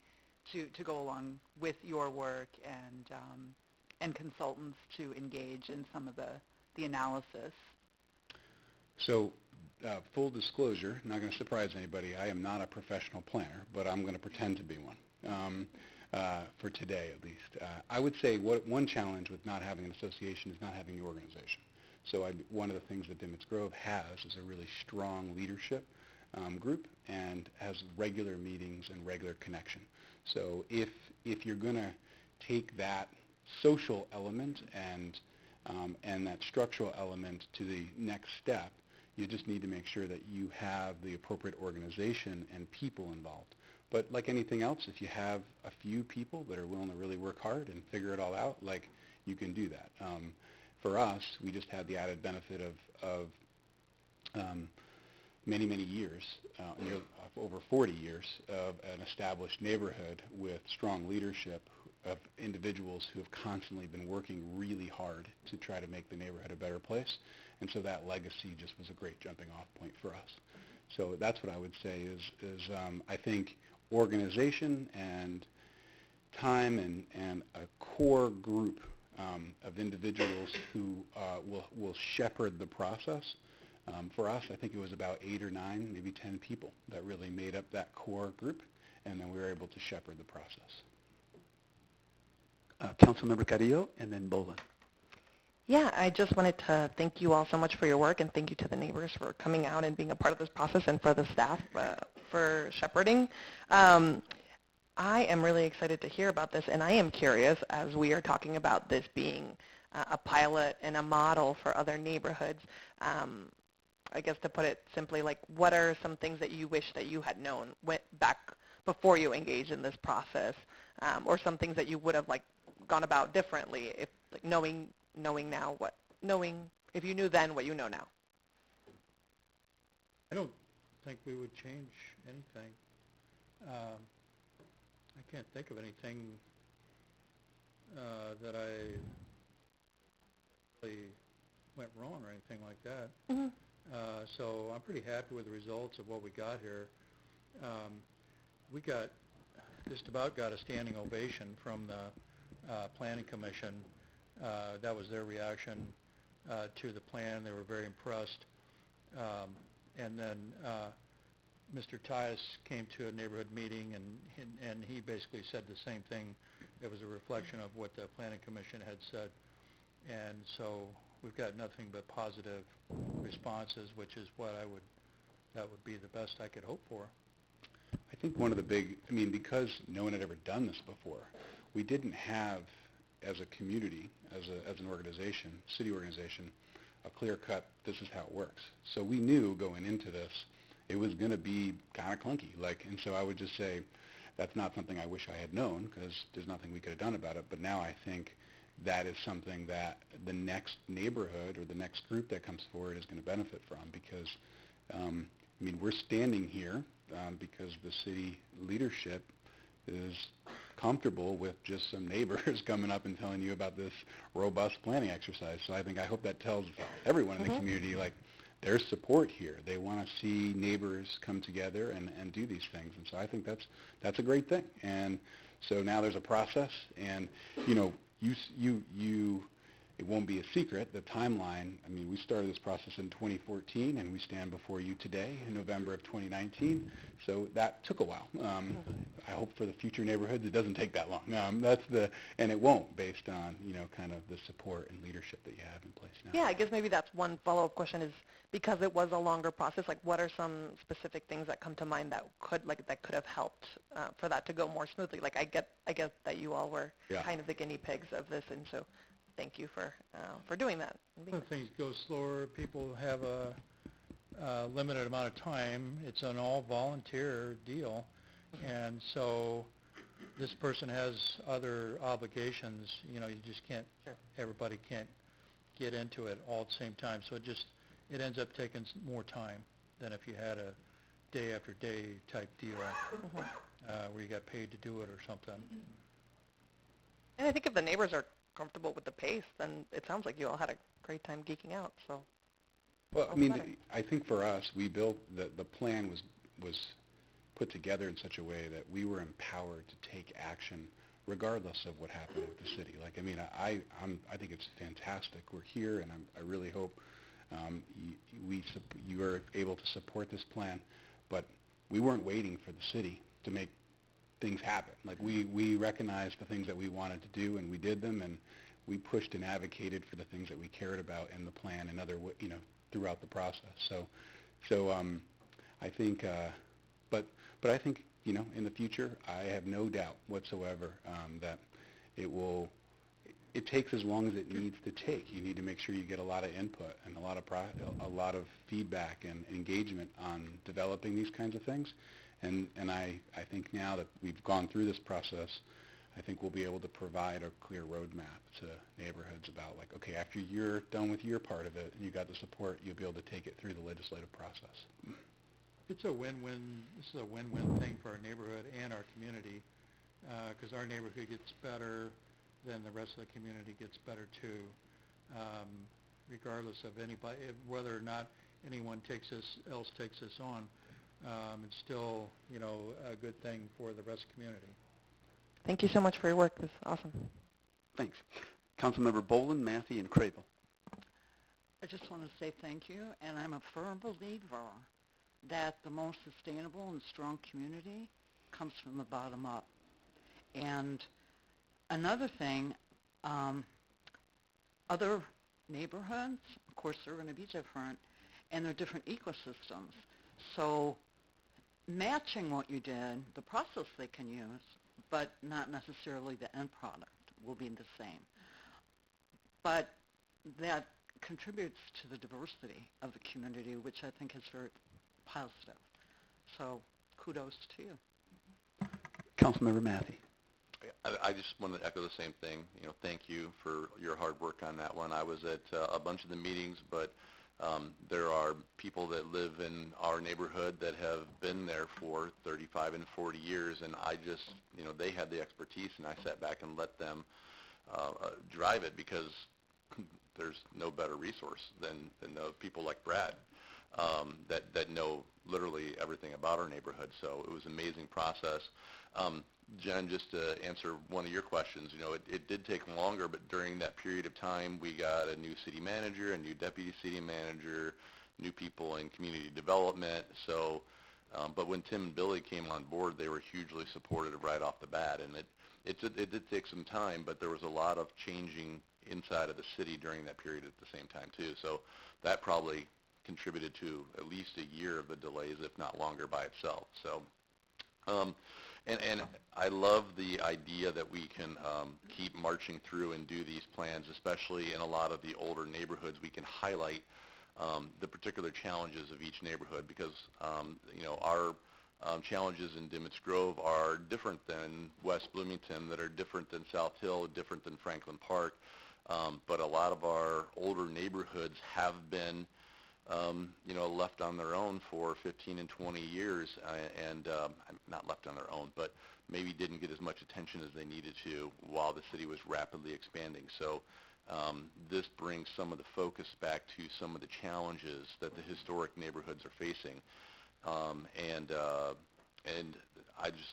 to go along with your work and consultants to engage in some of the analysis. So full disclosure, not going to surprise anybody, I am not a professional planner, but I'm going to pretend to be one, for today at least. I would say one challenge with not having an association is not having the organization. So one of the things that Dimmitz Grove has is a really strong leadership group and has regular meetings and regular connection. So if you're going to take that social element and that structural element to the next step, you just need to make sure that you have the appropriate organization and people involved. But like anything else, if you have a few people that are willing to really work hard and figure it all out, you can do that. For us, we just had the added benefit of many, many years, over 40 years of an established neighborhood with strong leadership of individuals who have constantly been working really hard to try to make the neighborhood a better place. And so that legacy just was a great jumping off point for us. So that's what I would say is I think organization and time and a core group of individuals who will shepherd the process. For us, I think it was about 8 or 9, maybe 10 people that really made up that core group, and then we were able to shepherd the process. Councilmember Carrillo, and then Boland. Yeah, I just wanted to thank you all so much for your work, and thank you to the neighbors for coming out and being a part of this process, and for the staff for shepherding. I am really excited to hear about this, and I am curious, as we are talking about this being a pilot and a model for other neighborhoods, I guess to put it simply, what are some things that you wish that you had known back before you engaged in this process, or some things that you would have gone about differently if knowing if you knew then what you know now? I don't think we would change anything. I can't think of anything that I really went wrong or anything like that. Mhm. So I'm pretty happy with the results of what we got here. We just about got a standing ovation from the Planning Commission. That was their reaction to the plan. They were very impressed. And then Mr. Tias came to a neighborhood meeting, and he basically said the same thing. It was a reflection of what the Planning Commission had said. And so we've got nothing but positive responses, which is what that would be the best I could hope for. I think one of the because no one had ever done this before, we didn't have, as a community, as an organization, city organization, a clear-cut, this is how it works. So we knew going into this, it was going to be kind of clunky. And so I would just say, that's not something I wish I had known, because there's nothing we could have done about it. But now I think that is something that the next neighborhood or the next group that comes forward is going to benefit from, because we're standing here because the city leadership is comfortable with just some neighbors coming up and telling you about this robust planning exercise. So I hope that tells everyone in the community, there's support here. They want to see neighbors come together and do these things. And so I think that's a great thing. And so now there's a process, and it won't be a secret, the timeline. We started this process in 2014, and we stand before you today in November of 2019. So that took a while. I hope for the future neighborhoods it doesn't take that long. And it won't, based on kind of the support and leadership that you have in place now. Yeah, I guess maybe that's one follow-up question is, because it was a longer process, what are some specific things that come to mind that could have helped for that to go more smoothly? I get that you all were kind of the guinea pigs of this, and so thank you for doing that. When things go slower, people have a limited amount of time. It's an all-volunteer deal, and so this person has other obligations. You just can't, everybody can't get into it all at the same time, so it ends up taking more time than if you had a day after day type deal where you got paid to do it or something. And I think if the neighbors are comfortable with the pace, then it sounds like you all had a great time geeking out. So, well, I think for us, we built the plan was put together in such a way that we were empowered to take action regardless of what happened with the city. I think it's fantastic. We're here, and I really hope you are able to support this plan. But we weren't waiting for the city to make things happen. We recognized the things that we wanted to do, and we did them, and we pushed and advocated for the things that we cared about in the plan and throughout the process. So I think, but I think in the future, I have no doubt whatsoever that it takes as long as it needs to take. You need to make sure you get a lot of input and a lot of feedback and engagement on developing these kinds of things. And I think now that we've gone through this process, I think we'll be able to provide a clear roadmap to neighborhoods about okay, after you're done with your part of it and you got the support, you'll be able to take it through the legislative process. It's a win-win. This is a win-win thing for our neighborhood and our community, because our neighborhood gets better, then the rest of the community gets better too, regardless of whether or not anyone else takes this on. It's still, a good thing for the rest of the community. thank you so much for your work. This is awesome. Thanks. Councilmember Boland, Mathey, and Crable. I just want to say thank you, and I'm a firm believer that the most sustainable and strong community comes from the bottom up. And another thing, other neighborhoods, of course, they're going to be different, and they're different ecosystems. So matching what you did, the process they can use, but not necessarily the end product will be the same. But that contributes to the diversity of the community, which I think is very positive. So kudos to you. Councilmember Mathey. I just want to echo the same thing. Thank you for your hard work on that one. I was at a bunch of the meetings, but There are people that live in our neighborhood that have been there for 35 and 40 years, and I just, they had the expertise, and I sat back and let them drive it because there's no better resource than the people like Brad that know literally everything about our neighborhood. So it was an amazing process. Jen, just to answer one of your questions, it did take longer, but during that period of time, we got a new city manager, a new deputy city manager, new people in community development. So, but when Tim and Billy came on board, they were hugely supportive right off the bat, and it did take some time, but there was a lot of changing inside of the city during that period at the same time too. So that probably contributed to at least a year of the delays, if not longer by itself. So, and I love the idea that we can keep marching through and do these plans, especially in a lot of the older neighborhoods. We can highlight the particular challenges of each neighborhood because, our challenges in Dimmitt's Grove are different than West Bloomington, that are different than South Hill, different than Franklin Park. But a lot of our older neighborhoods have been left on their own for 15 and 20 years, and not left on their own, but maybe didn't get as much attention as they needed to while the city was rapidly expanding. So this brings some of the focus back to some of the challenges that the historic neighborhoods are facing. And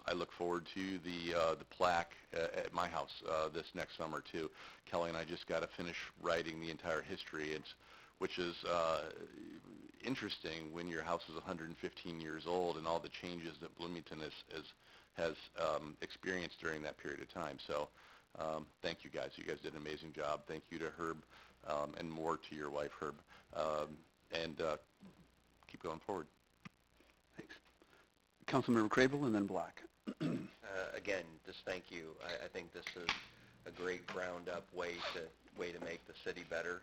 I look forward to the plaque at my house this next summer too. Kelly and I just got to finish writing the entire history, which is interesting when your house is 115 years old and all the changes that Bloomington has experienced during that period of time. So thank you guys. You guys did an amazing job. Thank you to Herb and more to your wife, Herb. And keep going forward. Thanks. Councilmember Crable and then Black. Again, just thank you. I think this is a great ground-up way to make the city better.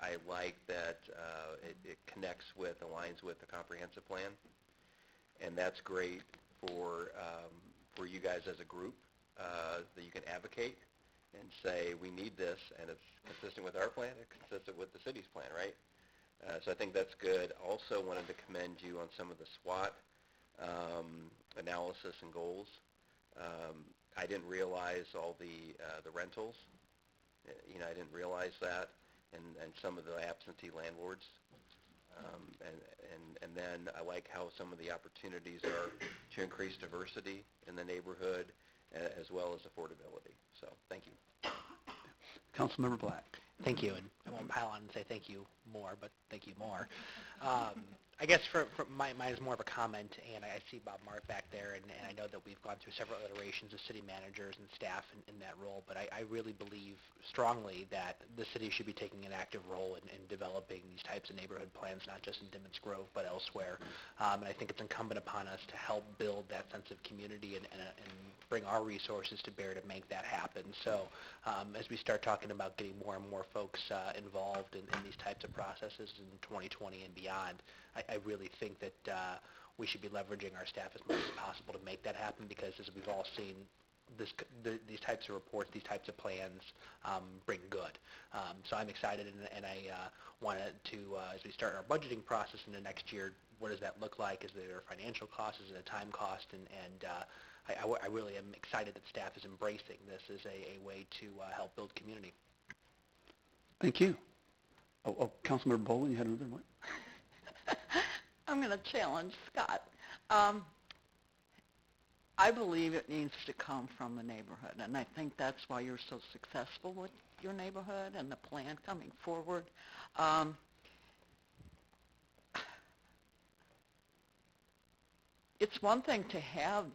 I like that it connects with, aligns with the comprehensive plan, and that's great for you guys as a group, that you can advocate and say, we need this, and it's consistent with our plan, it's consistent with the city's plan, right? So I think that's good. Also wanted to commend you on some of the SWOT analysis and goals. I didn't realize all the rentals. I didn't realize that, and some of the absentee landlords. And then I like how some of the opportunities are to increase diversity in the neighborhood as well as affordability. So thank you. Councilmember Black. Thank you, and I won't pile on and say thank you more, but thank you more. I guess for mine is more of a comment, and I see Bob Mark back there, and I know that we've gone through several iterations of city managers and staff in that role, but I really believe strongly that the city should be taking an active role in developing these types of neighborhood plans, not just in Dimmitt's Grove, but elsewhere. And I think it's incumbent upon us to help build that sense of community and bring our resources to bear to make that happen. So as we start talking about getting more and more folks involved in these types of processes in 2020 and beyond, I really think that we should be leveraging our staff as much as possible to make that happen, because as we've all seen, these types of reports, these types of plans bring good. So I'm excited, and I wanted to, as we start our budgeting process in the next year, what does that look like? Is there a financial cost? Is it a time cost? And I really am excited that staff is embracing this as a way to help build community. Thank you. Oh, Councilmember Bolin, you had another one? I'm going to challenge Scott. I believe it needs to come from the neighborhood, and I think that's why you're so successful with your neighborhood and the plan coming forward. It's one thing to have,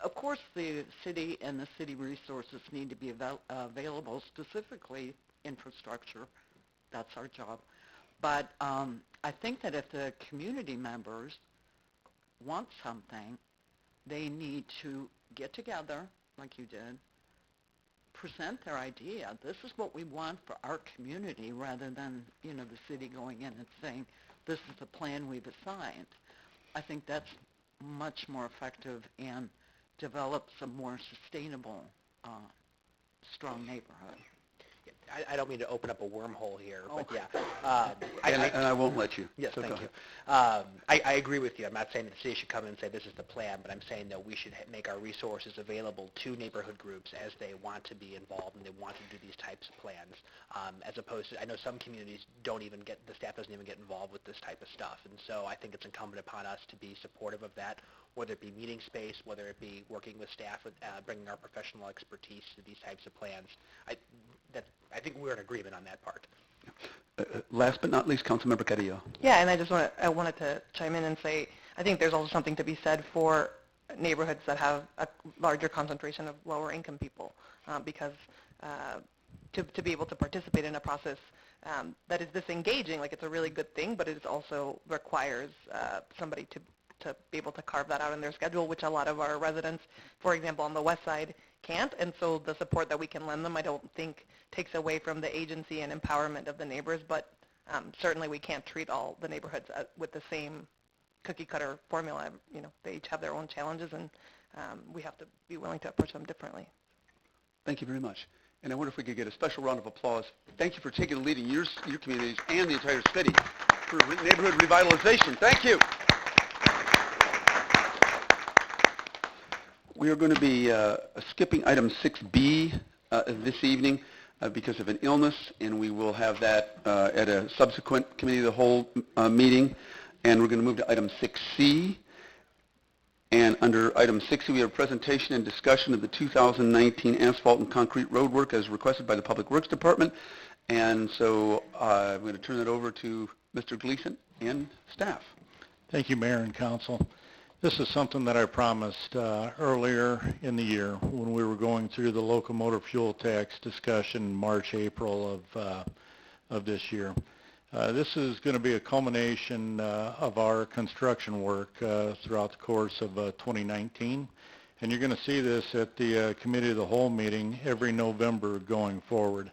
of course, the city and the city resources need to be available, specifically infrastructure. That's our job. But I think that if the community members want something, they need to get together, like you did, present their idea. This is what we want for our community, rather than, the city going in and saying, this is the plan we've assigned. I think that's much more effective and develops a more sustainable, strong neighborhood. I don't mean to open up a wormhole here, but yeah. And I won't let you. Yes, So go thank ahead. you. I agree with you. I'm not saying that the city should come in and say this is the plan, but I'm saying that we should make our resources available to neighborhood groups as they want to be involved and they want to do these types of plans, as opposed to, I know some communities don't even get, the staff doesn't even get involved with this type of stuff. And so I think it's incumbent upon us to be supportive of that, whether it be meeting space, whether it be working with staff, with, bringing our professional expertise to these types of plans. I think we're in agreement on that part. Last but not least, Councilmember Carrillo. Yeah, and I wanted to chime in and say, I think there's also something to be said for neighborhoods that have a larger concentration of lower income people, because to be able to participate in a process that is this engaging, like it's a really good thing, but it also requires somebody to be able to carve that out in their schedule, which a lot of our residents, for example, on the west side, can't. And so the support that we can lend them, I don't think takes away from the agency and empowerment of the neighbors, but certainly we can't treat all the neighborhoods with the same cookie cutter formula. You know, they each have their own challenges, and we have to be willing to approach them differently. Thank you very much. And I wonder if we could get a special round of applause. Thank you for taking the lead in your communities and the entire city for neighborhood revitalization. Thank you. We are going to be skipping item 6B this evening because of an illness, and we will have that at a subsequent committee of the whole meeting. And we're going to move to item 6C. And under item 6C, we have a presentation and discussion of the 2019 asphalt and concrete road work as requested by the Public Works Department. And so I'm going to turn it over to Mr. Gleason and staff. Thank you, Mayor and Council. This is something that I promised earlier in the year when we were going through the locomotive fuel tax discussion March, April of this year. This is going to be a culmination of our construction work throughout the course of 2019. And you're going to see this at the Committee of the Whole meeting every November going forward.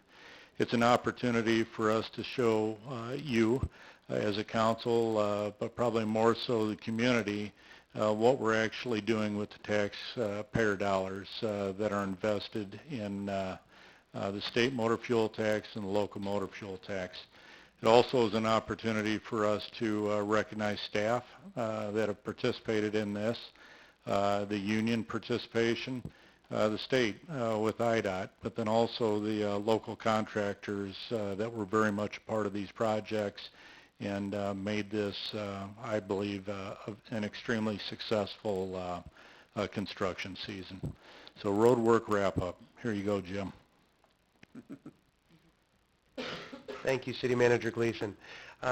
It's an opportunity for us to show you as a council, but probably more so the community, what we're actually doing with the taxpayer dollars that are invested in the state motor fuel tax and the local motor fuel tax. It also is an opportunity for us to recognize staff that have participated in this, the union participation, the state with IDOT, but then also the local contractors that were very much a part of these projects and made this, I believe, an extremely successful construction season. So road work wrap-up. Here you go, Jim. Thank you, City Manager Gleason.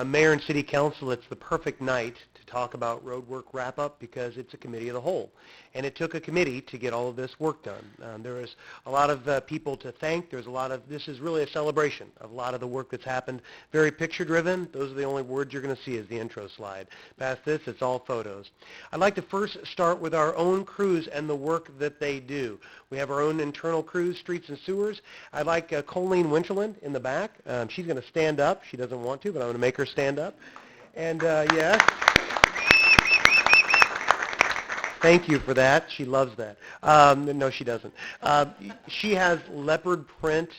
Mayor and City Council, it's the perfect night to talk about road work wrap-up because it's a committee of the whole. And it took a committee to get all of this work done. There is a lot of people to thank. There's a lot of, this is really a celebration of a lot of the work that's happened. Very picture-driven. Those are the only words you're going to see as the intro slide. Past this, it's all photos. I'd like to first start with our own crews and the work that they do. We have our own internal crews, streets and sewers. I'd like Colleen Winterland in the back. She's going to stand up. She doesn't want to, but I'm going to make her stand up. And yes. Thank you for that. She loves that. No, she doesn't. She has leopard print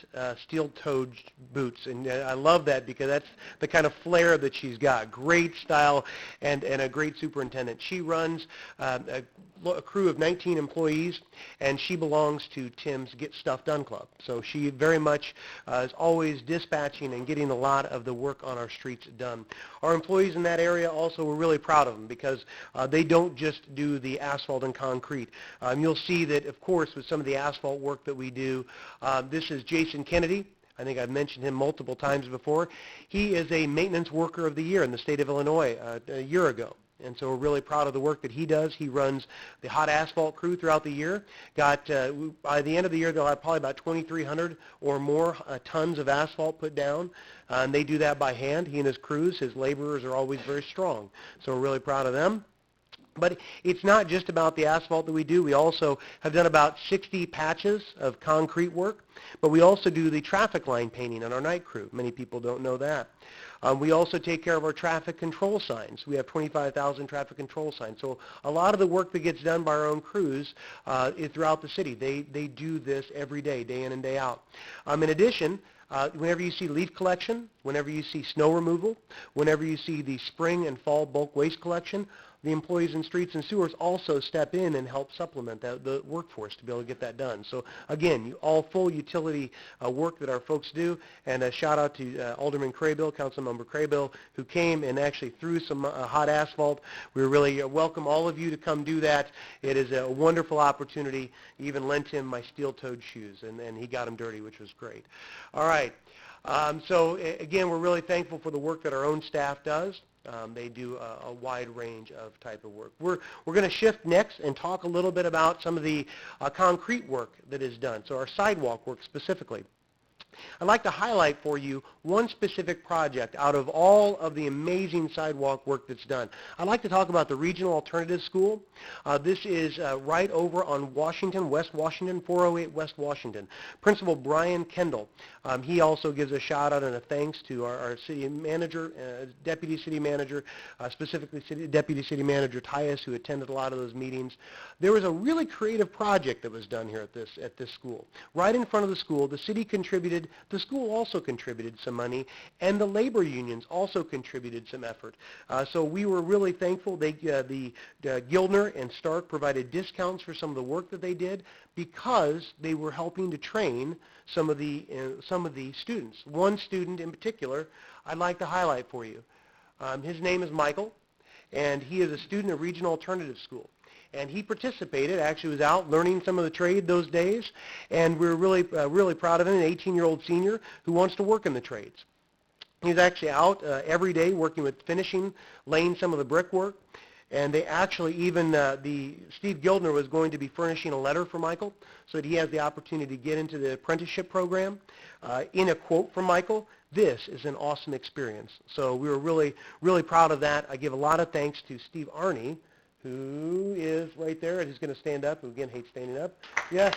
steel-toed boots, and I love that because that's the kind of flair that she's got. Great style and a great superintendent. She runs a crew of 19 employees, and she belongs to Tim's Get Stuff Done Club. So she very much is always dispatching and getting a lot of the work on our streets done. Our employees in that area also, we're really proud of them because they don't just do the asphalt and concrete. You'll see that, of course, with some of the asphalt work that we do, this is Jason Kennedy. I think I've mentioned him multiple times before. He is a maintenance worker of the year in the state of Illinois a year ago. And so we're really proud of the work that he does. He runs the hot asphalt crew throughout the year. By the end of the year, they'll have probably about 2,300 or more tons of asphalt put down. And they do that by hand. He and his crews, his laborers are always very strong. So we're really proud of them. But it's not just about the asphalt that we do. We also have done about 60 patches of concrete work. But we also do the traffic line painting on our night crew. Many people don't know that. We also take care of our traffic control signs. We have 25,000 traffic control signs. So a lot of the work that gets done by our own crews is throughout the city. They do this every day, day in and day out. In addition, Whenever you see leaf collection, whenever you see snow removal, whenever you see the spring and fall bulk waste collection, the employees in streets and sewers also step in and help supplement the workforce to be able to get that done. So again, all full utility work that our folks do, and a shout out to Alderman Craybill, Councilmember Craybill, who came and actually threw some hot asphalt. We really welcome all of you to come do that. It is a wonderful opportunity. Even lent him my steel-toed shoes, and he got them dirty, which was great. All right. Again, we're really thankful for the work that our own staff does. They do a wide range of type of work. We're going to shift next and talk a little bit about some of the concrete work that is done, so our sidewalk work specifically. I'd like to highlight for you one specific project out of all of the amazing sidewalk work that's done. I'd like to talk about the Regional Alternative School. This is right over on Washington, West Washington, 408 West Washington. Principal Brian Kendall, he also gives a shout out and a thanks to our city manager, deputy city manager, specifically Deputy City Manager Tyus, who attended a lot of those meetings. There was a really creative project that was done here at this school. Right in front of the school, the city contributed. The school also contributed some money, and the labor unions also contributed some effort. So we were really thankful. The Gildner and Stark provided discounts for some of the work that they did because they were helping to train some of the students. One student in particular I'd like to highlight for you. His name is Michael, and he is a student at Regional Alternative School. And he participated, actually was out learning some of the trade those days, and we're really proud of him, an 18-year-old senior who wants to work in the trades. He's actually out every day working with finishing, laying some of the brickwork, and they actually even, Steve Gildner was going to be furnishing a letter for Michael so that he has the opportunity to get into the apprenticeship program. In a quote from Michael, "This is an awesome experience." So we were really proud of that. I give a lot of thanks to Steve Arney, who is right there, and he's going to stand up, who again hates standing up. Yes.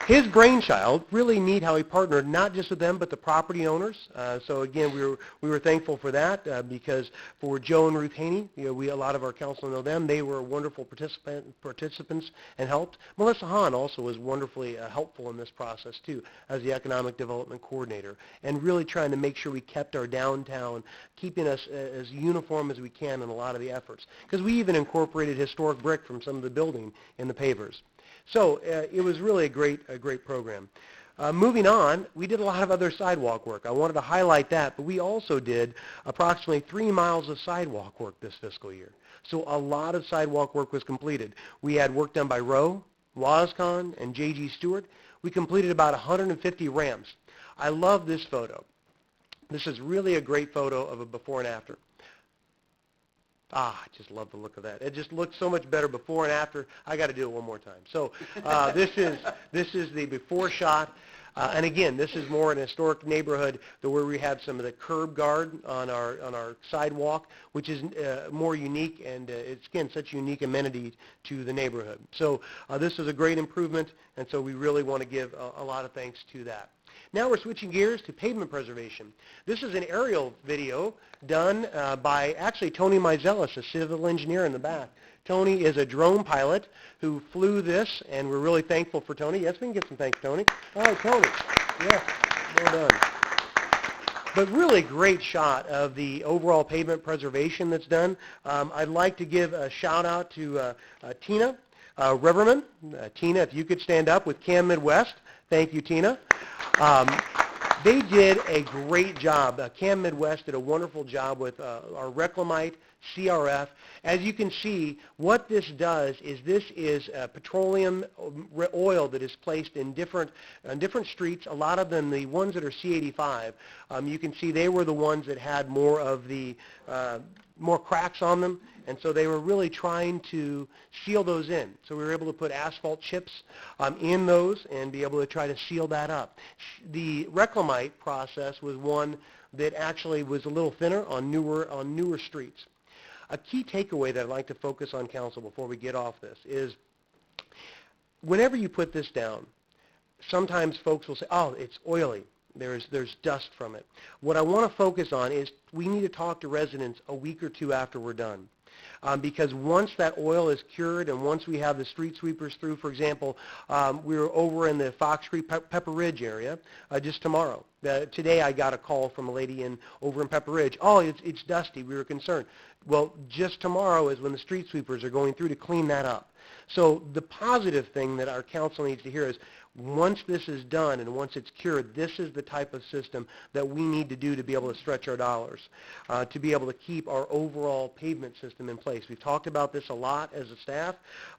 His brainchild, really neat how he partnered not just with them but the property owners. So again, we were thankful for that because for Joe and Ruth Haney, a lot of our council know them. They were wonderful participants and helped. Melissa Hahn also was wonderfully helpful in this process too as the economic development coordinator, and really trying to make sure we kept our downtown, keeping us as uniform as we can in a lot of the efforts. Because we even incorporated historic brick from some of the building in the pavers. So it was really a great program. Moving on, we did a lot of other sidewalk work. I wanted to highlight that, but we also did approximately 3 miles of sidewalk work this fiscal year. So a lot of sidewalk work was completed. We had work done by Rowe, Wascon, and J.G. Stewart. We completed about 150 ramps. I love this photo. This is really a great photo of a before and after. I just love the look of that. It just looks so much better before and after. I got to do it one more time. So this is the before shot. And again, this is more an historic neighborhood where we have some of the curb guard on our sidewalk, which is more unique, and it's, again, such a unique amenity to the neighborhood. So this is a great improvement, and so we really want to give a lot of thanks to that. Now we're switching gears to pavement preservation. This is an aerial video done by actually Tony Meiselas, a civil engineer in the back. Tony is a drone pilot who flew this, and we're really thankful for Tony. Yes, we can get some thanks, Tony. All right, Tony. Yes, well done. But really great shot of the overall pavement preservation that's done. I'd like to give a shout out to Tina Riverman. Tina, if you could stand up with Cam Midwest. Thank you, Tina. They did a great job. Cam Midwest did a wonderful job with our Reclamite, CRF. As you can see, what this does is this is petroleum oil that is placed in different streets, a lot of them the ones that are C85. You can see they were the ones that had more of the more cracks on them, and so they were really trying to seal those in. So we were able to put asphalt chips in those and be able to try to seal that up. The Reclamite process was one that actually was a little thinner on newer streets. A key takeaway that I'd like to focus on, council, before we get off this is whenever you put this down, sometimes folks will say, oh, it's oily. There's dust from it. What I want to focus on is we need to talk to residents a week or two after we're done. Because once that oil is cured and once we have the street sweepers through, for example, we were over in the Fox Creek Pepper Ridge area just tomorrow. Today I got a call from a lady over in Pepper Ridge. Oh, it's dusty. We were concerned. Well, just tomorrow is when the street sweepers are going through to clean that up. So the positive thing that our council needs to hear is once this is done and once it's cured, this is the type of system that we need to do to be able to stretch our dollars, to be able to keep our overall pavement system in place. We've talked about this a lot as a staff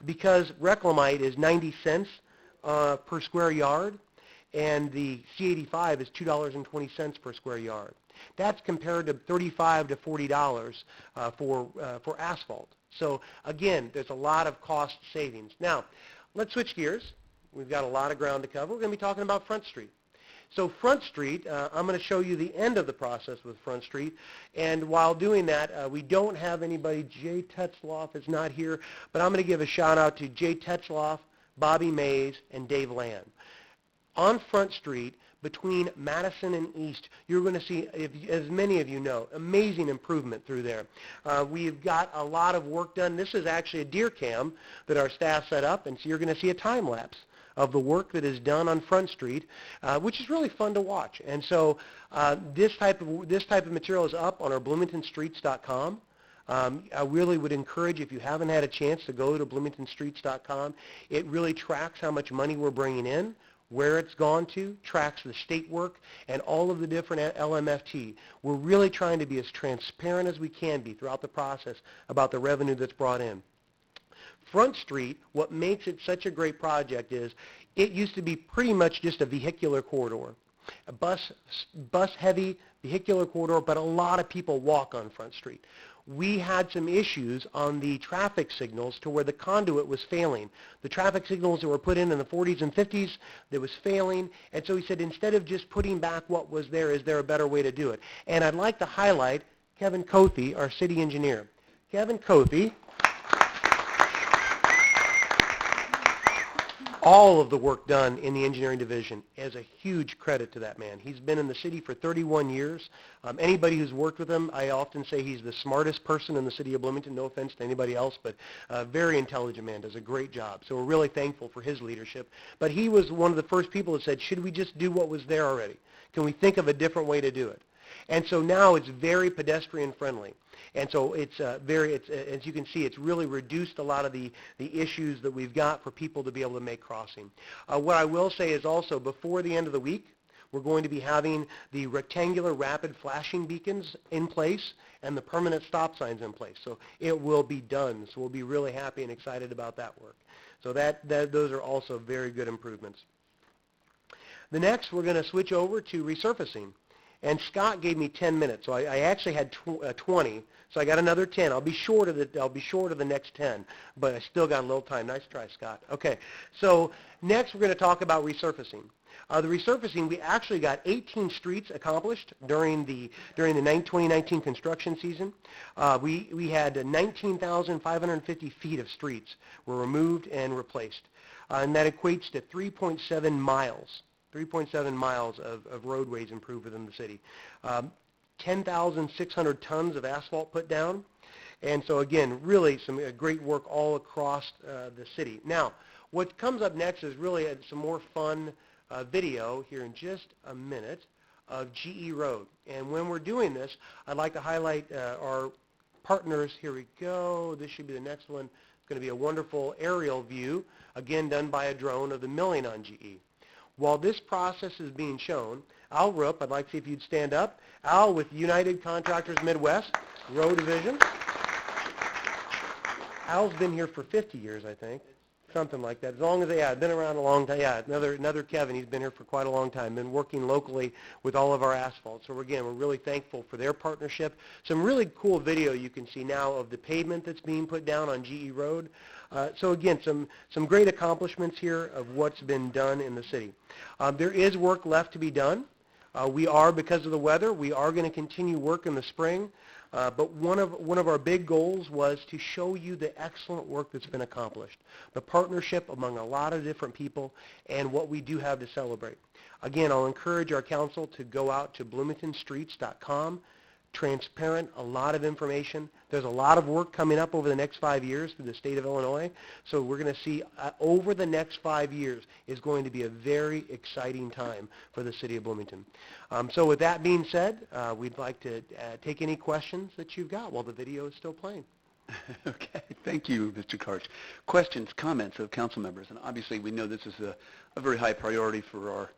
because Reclamite is 90 cents per square yard and the C85 is $2.20 per square yard. That's compared to $35 to $40 for asphalt. So again, there's a lot of cost savings. Now, let's switch gears. We've got a lot of ground to cover. We're going to be talking about Front Street. So Front Street, I'm going to show you the end of the process with Front Street. And while doing that, we don't have anybody. Jay Tetzloff is not here, but I'm going to give a shout out to Jay Tetzloff, Bobby Mays, and Dave Land. On Front Street, between Madison and East, you're going to see, as many of you know, amazing improvement through there. We've got a lot of work done. This is actually a deer cam that our staff set up, and so you're going to see a time lapse of the work that is done on Front Street, which is really fun to watch. And so this type of material is up on our BloomingtonStreets.com. I really would encourage, if you haven't had a chance to go to BloomingtonStreets.com, it really tracks how much money we're bringing in, where it's gone to, tracks the state work, and all of the different LMFT. We're really trying to be as transparent as we can be throughout the process about the revenue that's brought in. Front Street, what makes it such a great project is it used to be pretty much just a vehicular corridor, a bus-heavy vehicular corridor, but a lot of people walk on Front Street. We had some issues on the traffic signals to where the conduit was failing. The traffic signals that were put in the 40s and 50s, that was failing, and so he said, instead of just putting back what was there, is there a better way to do it? And I'd like to highlight Kevin Cothe, our city engineer. Kevin Cothe, all of the work done in the engineering division is a huge credit to that man. He's been in the city for 31 years. Anybody who's worked with him, I often say he's the smartest person in the city of Bloomington. No offense to anybody else, but a very intelligent man, does a great job. So we're really thankful for his leadership. But he was one of the first people that said, should we just do what was there already? Can we think of a different way to do it? And so now it's very pedestrian friendly. And so it's as you can see, it's really reduced a lot of the issues that we've got for people to be able to make crossing. What I will say is also, before the end of the week, we're going to be having the rectangular rapid flashing beacons in place and the permanent stop signs in place. So it will be done. So we'll be really happy and excited about that work. So those are also very good improvements. The next, we're going to switch over to resurfacing. And Scott gave me 10 minutes, so I actually had 20, so I got another 10. I'll be short of the next 10, but I still got a little time. Nice try, Scott. Okay, so next we're going to talk about resurfacing. The resurfacing, we actually got 18 streets accomplished during the 2019 construction season. We had 19,550 feet of streets were removed and replaced, and that equates to 3.7 miles. 3.7 miles of roadways improved within the city. 10,600 tons of asphalt put down. And so again, really some great work all across the city. Now, what comes up next is really some more fun video here in just a minute of GE Road. And when we're doing this, I'd like to highlight our partners. Here we go. This should be the next one. It's going to be a wonderful aerial view, again done by a drone, of the milling on GE. While this process is being shown, Al Rupp, I'd like to see if you'd stand up. Al with United Contractors Midwest, Road Division. Al's been here for 50 years, I think, something like that. As long as been around a long time. Yeah, another Kevin, he's been here for quite a long time, been working locally with all of our asphalt. So again, we're really thankful for their partnership. Some really cool video you can see now of the pavement that's being put down on GE Road. So again, some great accomplishments here of what's been done in the city. There is work left to be done. Because of the weather, we are going to continue work in the spring. But one of our big goals was to show you the excellent work that's been accomplished, the partnership among a lot of different people, and what we do have to celebrate. Again, I'll encourage our council to go out to BloomingtonStreets.com, transparent, a lot of information. There's a lot of work coming up over the next 5 years through the state of Illinois. So we're going to see over the next 5 years is going to be a very exciting time for the city of Bloomington. So with that being said, we'd like to take any questions that you've got while the video is still playing. Okay, thank you, Mr. Karch. Questions, comments of council members, and obviously we know this is a very high priority for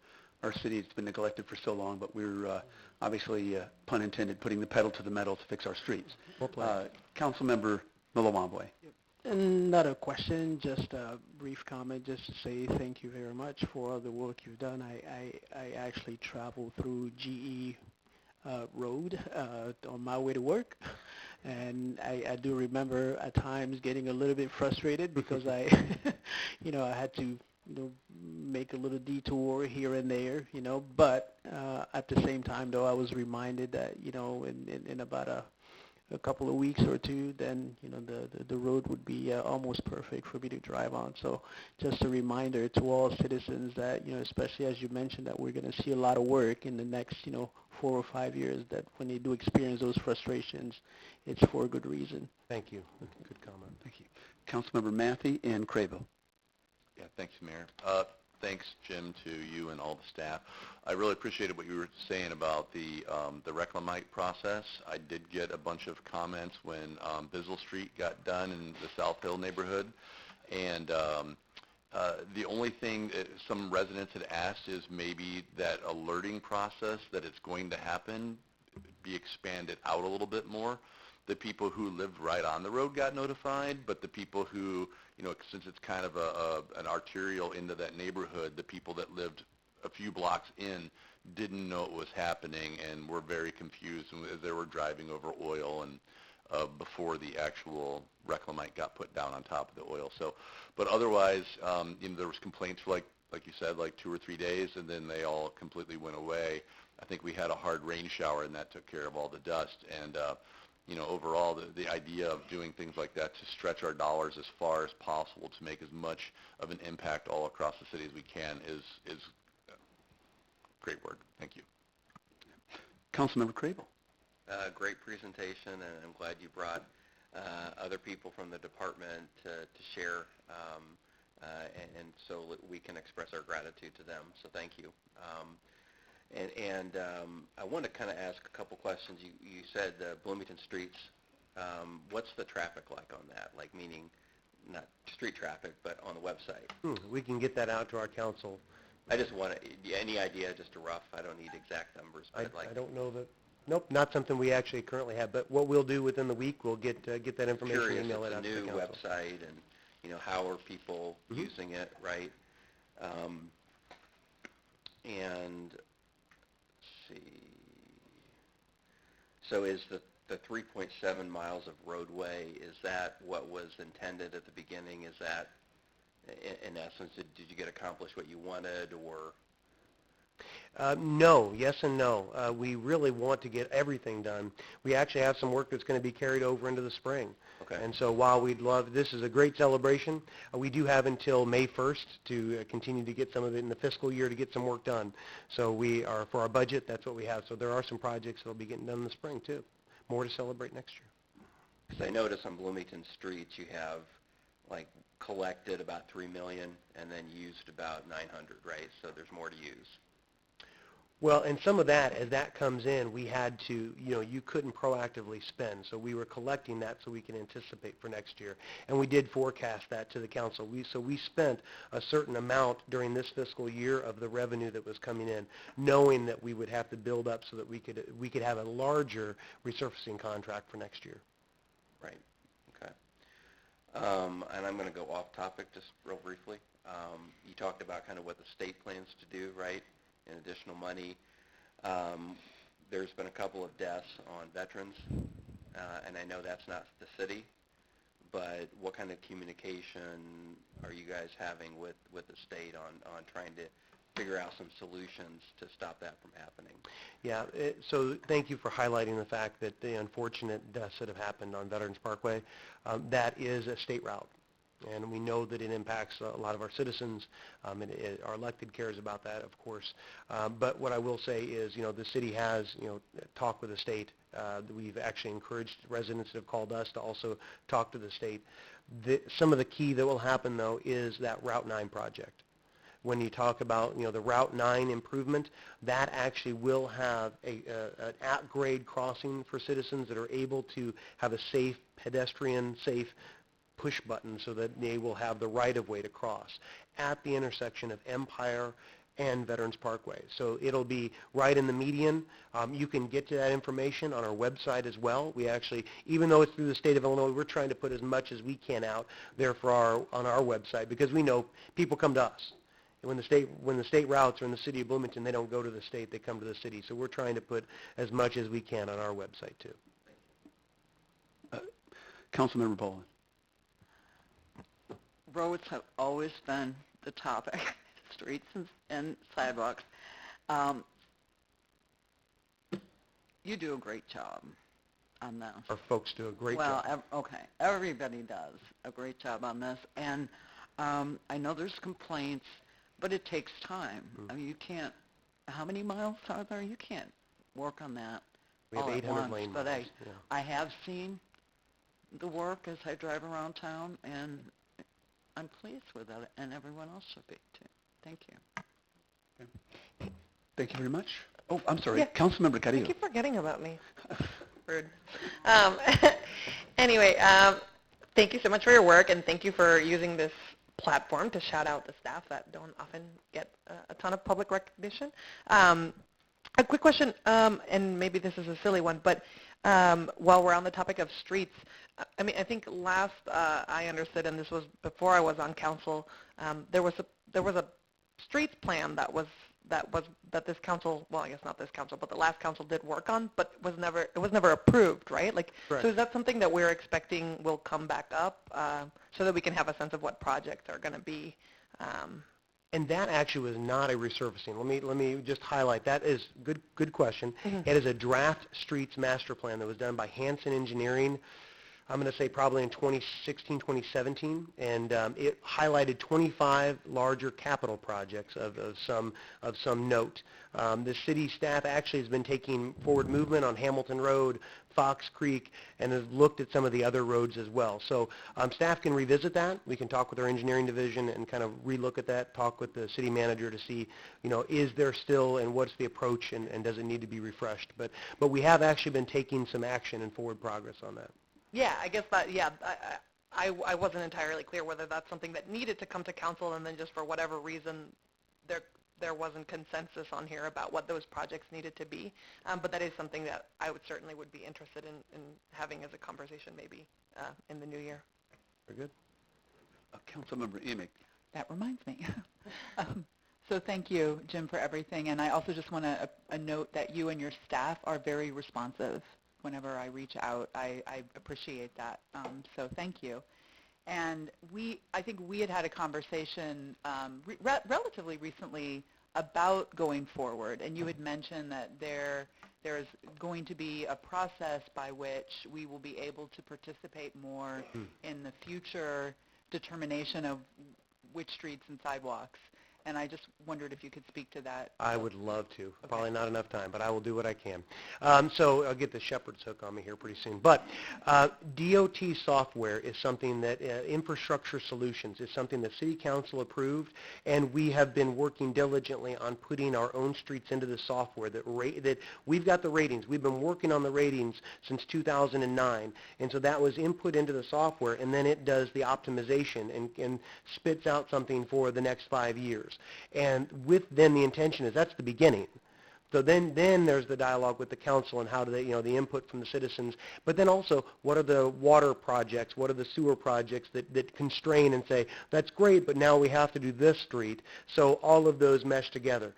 our city. It's been neglected for so long, but we're obviously, pun intended, putting the pedal to the metal to fix our streets. Council member Milawambwe. Not a question, just a brief comment, just to say thank you very much for all the work you've done. I actually travel through GE Road on my way to work, and I do remember at times getting a little bit frustrated because I, I had to make a little detour here and there, but at the same time, though, I was reminded that, in about a couple of weeks or two, then, the road would be almost perfect for me to drive on. So just a reminder to all citizens that, especially as you mentioned, that we're going to see a lot of work in the next, 4 or 5 years, that when they do experience those frustrations, it's for a good reason. Thank you. Good comment. Thank you. Councilmember Matthey and Crable. Yeah, thanks, Mayor. Thanks, Jim, to you and all the staff. I really appreciated what you were saying about the Reclamite process. I did get a bunch of comments when Bizzle Street got done in the South Hill neighborhood, and the only thing that some residents had asked is maybe that alerting process that it's going to happen be expanded out a little bit more. The people who lived right on the road got notified, but the people who, since it's kind of an arterial into that neighborhood, the people that lived a few blocks in didn't know it was happening and were very confused as they were driving over oil and before the actual Reclamite got put down on top of the oil. So, but otherwise, there was complaints for like you said, like 2 or 3 days, and then they all completely went away. I think we had a hard rain shower, and that took care of all the dust. And overall, the idea of doing things like that to stretch our dollars as far as possible to make as much of an impact all across the city as we can is great work. Thank you. Councilmember Crable. Great presentation, and I'm glad you brought other people from the department to share, and so we can express our gratitude to them. So thank you. I want to kind of ask a couple questions. You said Bloomington streets. What's the traffic like on that? Like, meaning not street traffic, but on the website? We can get that out to our council. I just want any idea, just a rough. I don't need exact numbers. But I don't know that. Nope, not something we actually currently have. But what we'll do within the week, we'll get that information, curious, email it out to the council. It's a new website, and how are people using it, right? And see. So is the 3.7 miles of roadway, is that what was intended at the beginning? Is that, in essence, did you get accomplished what you wanted, or? No, yes and no. We really want to get everything done. We actually have some work that's going to be carried over into the spring. Okay. And so while we'd love, this is a great celebration, we do have until May 1st to continue to get some of it in the fiscal year to get some work done. So we are, for our budget, that's what we have. So there are some projects that will be getting done in the spring too. More to celebrate next year. Because I notice on Bloomington streets you have collected about $3 million and then used about 900, right? So there's more to use. Well, and some of that, as that comes in, we had to, you couldn't proactively spend. So we were collecting that so we can anticipate for next year. And we did forecast that to the council. So we spent a certain amount during this fiscal year of the revenue that was coming in, knowing that we would have to build up so that we could have a larger resurfacing contract for next year. Right. Okay. And I'm going to go off topic just real briefly. You talked about kind of what the state plans to do, right? In additional money. There's been a couple of deaths on veterans, and I know that's not the city, but what kind of communication are you guys having with the state on trying to figure out some solutions to stop that from happening? Yeah, so thank you for highlighting the fact that the unfortunate deaths that have happened on Veterans Parkway, that is a state route. And we know that it impacts a lot of our citizens. Our elected cares about that, of course. But what I will say is, the city has, talked with the state We've actually encouraged residents that have called us to also talk to the state. Some of the key that will happen, though, is that Route 9 project. When you talk about, the Route 9 improvement, that actually will have an at-grade crossing for citizens that are able to have a safe, pedestrian-safe push button so that they will have the right-of-way to cross at the intersection of Empire and Veterans Parkway. So it'll be right in the median. You can get to that information on our website as well. We actually, even though it's through the state of Illinois, we're trying to put as much as we can out there on our website, because we know people come to us. When the state routes are in the city of Bloomington, they don't go to the state, they come to the city. So we're trying to put as much as we can on our website too. Councilmember Boland. Roads have always been the topic, streets and sidewalks. You do a great job on this. Our folks do a great job. Well, okay, everybody does a great job on this, and I know there's complaints, but it takes time. I mean, you can't, how many miles are there? You can't work on that We have all at 800 once, lane but miles. Yeah. I have seen the work as I drive around town, and I'm pleased with it, and everyone else should be too. Thank you. Thank you very much. Oh, I'm sorry. Yeah. Councilmember Carrillo. You keep forgetting about me. Rude. Anyway, thank you so much for your work, and thank you for using this platform to shout out the staff that don't often get a ton of public recognition. A quick question, and maybe this is a silly one, but while we're on the topic of streets, I mean, I think last I understood, and this was before I was on council, there was a streets plan that this council, well, I guess not this council, but the last council did work on, but it was never approved, right? Like, Correct. so is that something that we're expecting will come back up so that we can have a sense of what projects are going to be? And that actually was not a resurfacing. Let me just highlight that is good question. It is a draft streets master plan that was done by Hanson Engineering. I'm going to say probably in 2016, 2017, and it highlighted 25 larger capital projects of some note. The city staff actually has been taking forward movement on Hamilton Road, Fox Creek, and has looked at some of the other roads as well. So staff can revisit that. We can talk with our engineering division and kind of relook at that, talk with the city manager to see, is there still, and what's the approach, and does it need to be refreshed? But we have actually been taking some action and forward progress on that. Yeah, I guess that, yeah, I wasn't entirely clear whether that's something that needed to come to council and then just for whatever reason there wasn't consensus on here about what those projects needed to be. But that is something that I certainly would be interested in having as a conversation maybe in the new year. Very good. Councilmember Emick. That reminds me. So thank you, Jim, for everything. And I also just want to note that you and your staff are very responsive. Whenever I reach out, I appreciate that. So thank you. And I think we had a conversation relatively recently about going forward, and you had mentioned that there's going to be a process by which we will be able to participate more in the future determination of which streets and sidewalks. And I just wondered if you could speak to that. I would love to. Okay. Probably not enough time, but I will do what I can. So I'll get the shepherd's hook on me here pretty soon. But DOT software is something that infrastructure solutions is something that City Council approved, and we have been working diligently on putting our own streets into the software that we've got the ratings. We've been working on the ratings since 2009, and so that was input into the software, and then it does the optimization and spits out something for the next 5 years. And then the intention is that's the beginning. So then there's the dialogue with the council and how do they, the input from the citizens. But then also, what are the water projects? What are the sewer projects that constrain and say, that's great, but now we have to do this street. So all of those mesh together.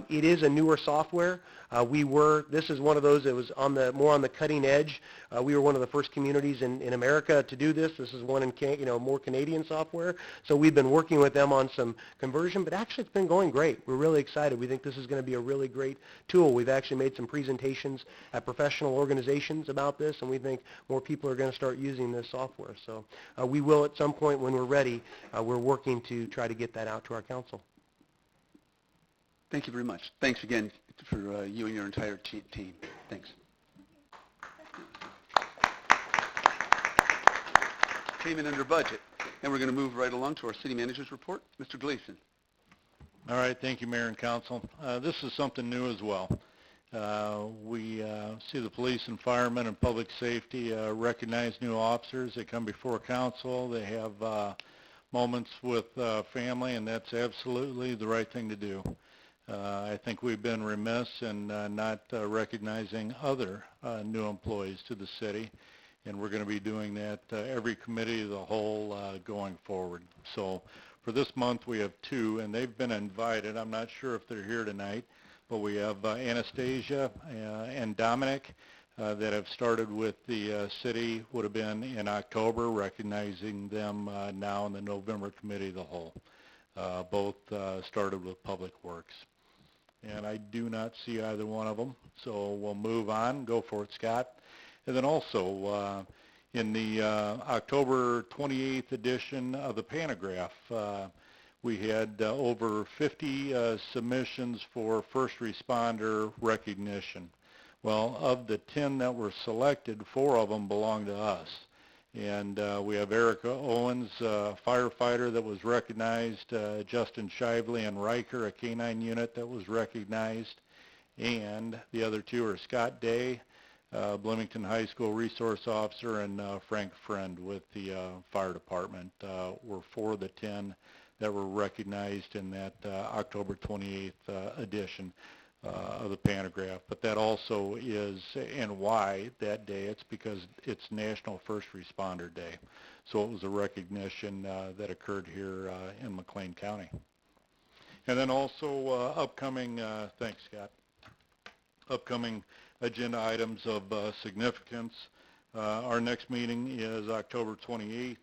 It is a newer software. This is one of those that was more on the cutting edge. We were one of the first communities in America to do this. This is one in more Canadian software. So we've been working with them on some conversion, but actually it's been going great. We're really excited. We think this is going to be a really great tool. We've actually made some presentations at professional organizations about this, and we think more people are going to start using this software. So we will at some point when we're ready. We're working to try to get that out to our council. Thank you very much. Thanks again for you and your entire team. Thanks. came in under budget. And we're going to move right along to our city manager's report. Mr. Gleason. All right, thank you, Mayor and Council. This is something new as well. We see the police and firemen and public safety recognize new officers. They come before council. They have moments with family, and that's absolutely the right thing to do. I think we've been remiss in not recognizing other new employees to the city, and we're going to be doing that every committee of the whole going forward. So for this month, we have two, and they've been invited. I'm not sure if they're here tonight, but we have Anastasia and Dominic that have started with the city, would have been in October, recognizing them now in the November Committee of the Whole. Both started with Public Works. And I do not see either one of them, so we'll move on. Go for it, Scott. And then also, in the October 28th edition of the Pantograph, we had over 50 submissions for first responder recognition. Well, of the 10 that were selected, 4 of them belong to us. And we have Erica Owens, firefighter that was recognized, Justin Shively and Riker, a K-9 unit that was recognized, and the other 2 are Scott Day, Bloomington High School resource officer, and Frank Friend with the fire department were 4 of the 10 that were recognized in that October 28th edition of the Pantograph. But that also is, and why that day, it's because it's National First Responder Day. So it was a recognition that occurred here in McLean County. And then also upcoming, thanks Scott, upcoming agenda items of significance. Our next meeting is October 28th.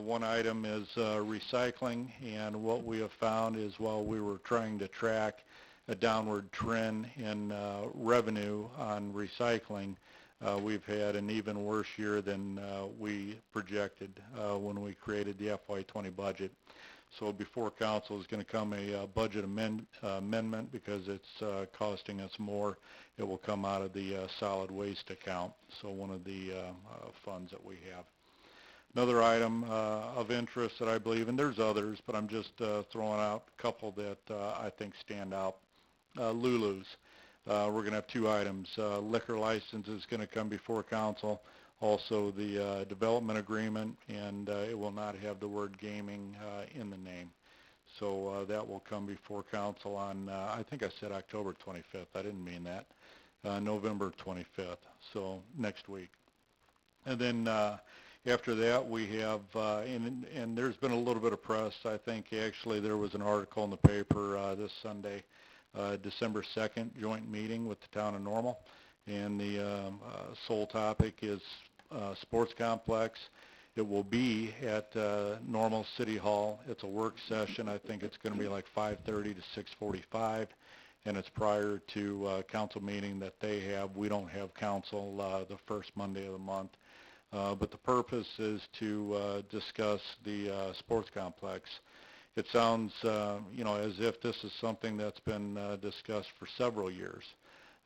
One item is recycling, and what we have found is while we were trying to track a downward trend in revenue on recycling, we've had an even worse year than we projected when we created the FY20 budget. So before council is going to come a budget amendment because it's costing us more. It will come out of the solid waste account, so one of the funds that we have. Another item of interest that I believe, and there's others, but I'm just throwing out a couple that I think stand out. Lulu's. We're going to have 2 items. Liquor license is going to come before council. Also the development agreement, and it will not have the word gaming in the name. So that will come before council on, I think I said October 25th. I didn't mean that. November 25th, so next week. And then after that, we have, and there's been a little bit of press. I think actually there was an article in the paper this Sunday, December 2nd, joint meeting with the town of Normal. And the sole topic is sports complex. It will be at Normal City Hall. It's a work session. I think it's going to be like 5:30 to 6:45. And it's prior to council meeting that they have. We don't have council the first Monday of the month. But the purpose is to discuss the sports complex. It sounds, as if this is something that's been discussed for several years.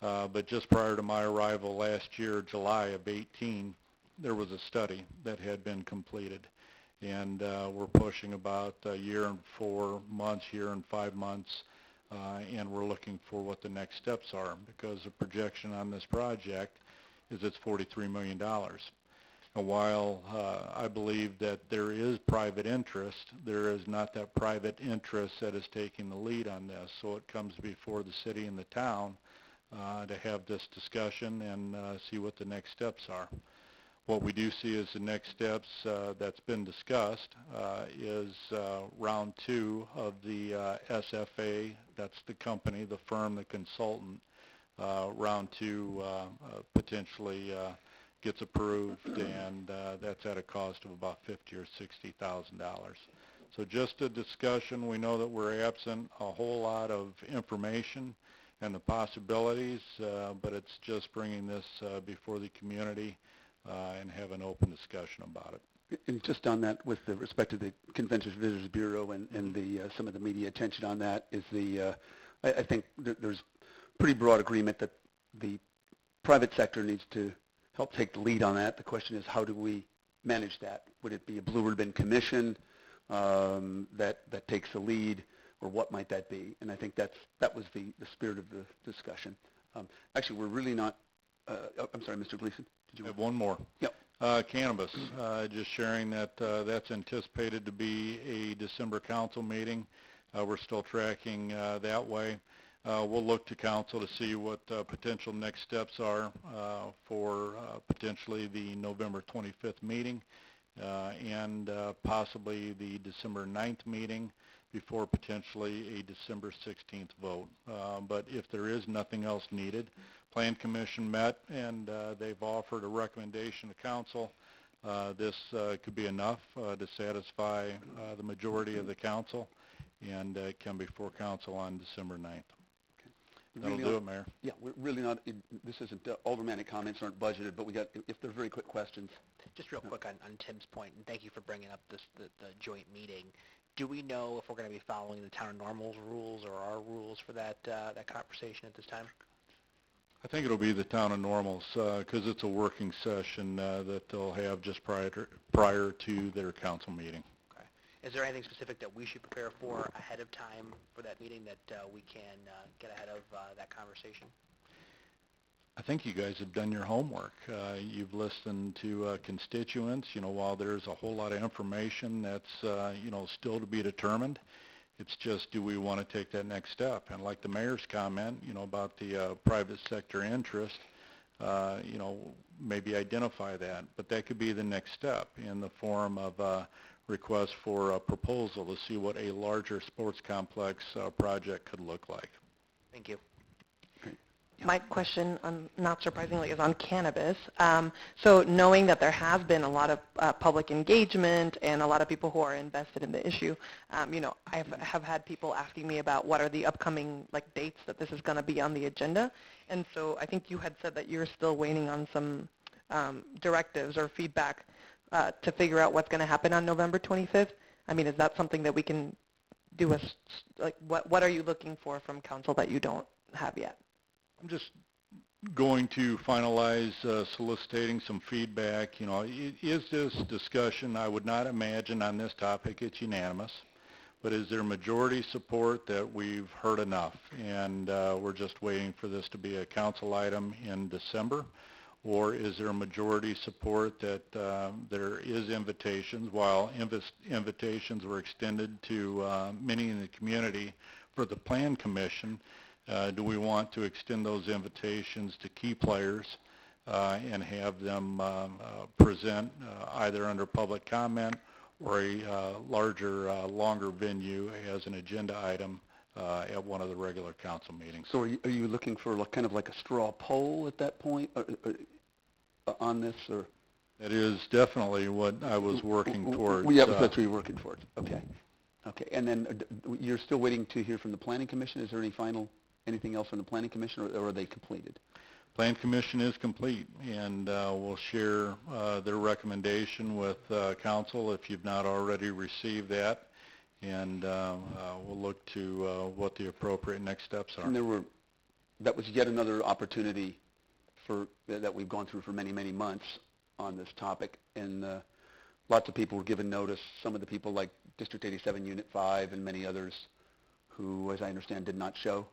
But just prior to my arrival last year, July of 18, there was a study that had been completed. And we're pushing about a year and 4 months, year and 5 months, and we're looking for what the next steps are, because the projection on this project is it's $43 million. And while I believe that there is private interest, there is not that private interest that is taking the lead on this. So it comes before the city and the town to have this discussion and see what the next steps are. What we do see as the next steps that's been discussed is round 2 of the SFA. That's the company, the firm, the consultant. Round 2 potentially gets approved, and that's at a cost of about $50,000 or $60,000. So just a discussion. We know that we're absent a whole lot of information and the possibilities, but it's just bringing this before the community and have an open discussion about it. And just on that, with the respect to the Convention Visitors Bureau and the some of the media attention on that, is the I think there's pretty broad agreement that the private sector needs to help take the lead on that. The question is, how do we manage that? Would it be a blue ribbon commission that takes the lead, or what might that be? And I think that was the spirit of the discussion. Actually, we're really not. I'm sorry, Mr. Gleason. Did you have one more? Yep. Cannabis. Just sharing that that's anticipated to be a December council meeting. We're still tracking that way. We'll look to council to see what potential next steps are for potentially the November 25th meeting and possibly the December 9th meeting before potentially a December 16th vote. But if there is nothing else needed, Plan Commission met and they've offered a recommendation to council. This could be enough to satisfy the majority of the council, and it can be before council on December 9th. That'll do it, Mayor. Yeah, we're really not, this isn't, aldermanic comments aren't budgeted, but if there's very quick questions. Just real quick on Tim's point, and thank you for bringing up the joint meeting. Do we know if we're going to be following the town of Normal's rules or our rules for that conversation at this time? I think it'll be the town of Normals because it's a working session that they'll have just prior to their council meeting. Okay. Is there anything specific that we should prepare for ahead of time for that meeting that we can get ahead of that conversation? I think you guys have done your homework. You've listened to constituents. While there's a whole lot of information that's, still to be determined, it's just, do we want to take that next step? And like the mayor's comment, about the private sector interest, maybe identify that. But that could be the next step in the form of a request for a proposal to see what a larger sports complex project could look like. Thank you. My question, not surprisingly, is on cannabis. So knowing that there has been a lot of public engagement and a lot of people who are invested in the issue, I have had people asking me about what are the upcoming dates that this is going to be on the agenda. And so I think you had said that you're still waiting on some directives or feedback to figure out what's going to happen on November 25th. I mean, is that something that we can do? What are you looking for from council that you don't have yet? I'm just going to finalize soliciting some feedback. Is this discussion, I would not imagine on this topic it's unanimous, but is there majority support that we've heard enough and we're just waiting for this to be a council item in December? Or is there a majority support that there is invitations, while invitations were extended to many in the community for the Plan Commission? Do we want to extend those invitations to key players and have them present either under public comment or a larger, longer venue as an agenda item at one of the regular council meetings? So are you looking for kind of like a straw poll at that point on this? Or? That is definitely what I was working towards. Yeah, that's what you're working towards. Okay. Okay. And then you're still waiting to hear from the Planning Commission? Is there anything else from the Planning Commission, or are they completed? Plan Commission is complete, and we'll share their recommendation with council if you've not already received that, and we'll look to what the appropriate next steps are. And that was yet another opportunity that we've gone through for many, many months on this topic, and lots of people were given notice. Some of the people like District 87 Unit 5 and many others who, as I understand, did not show.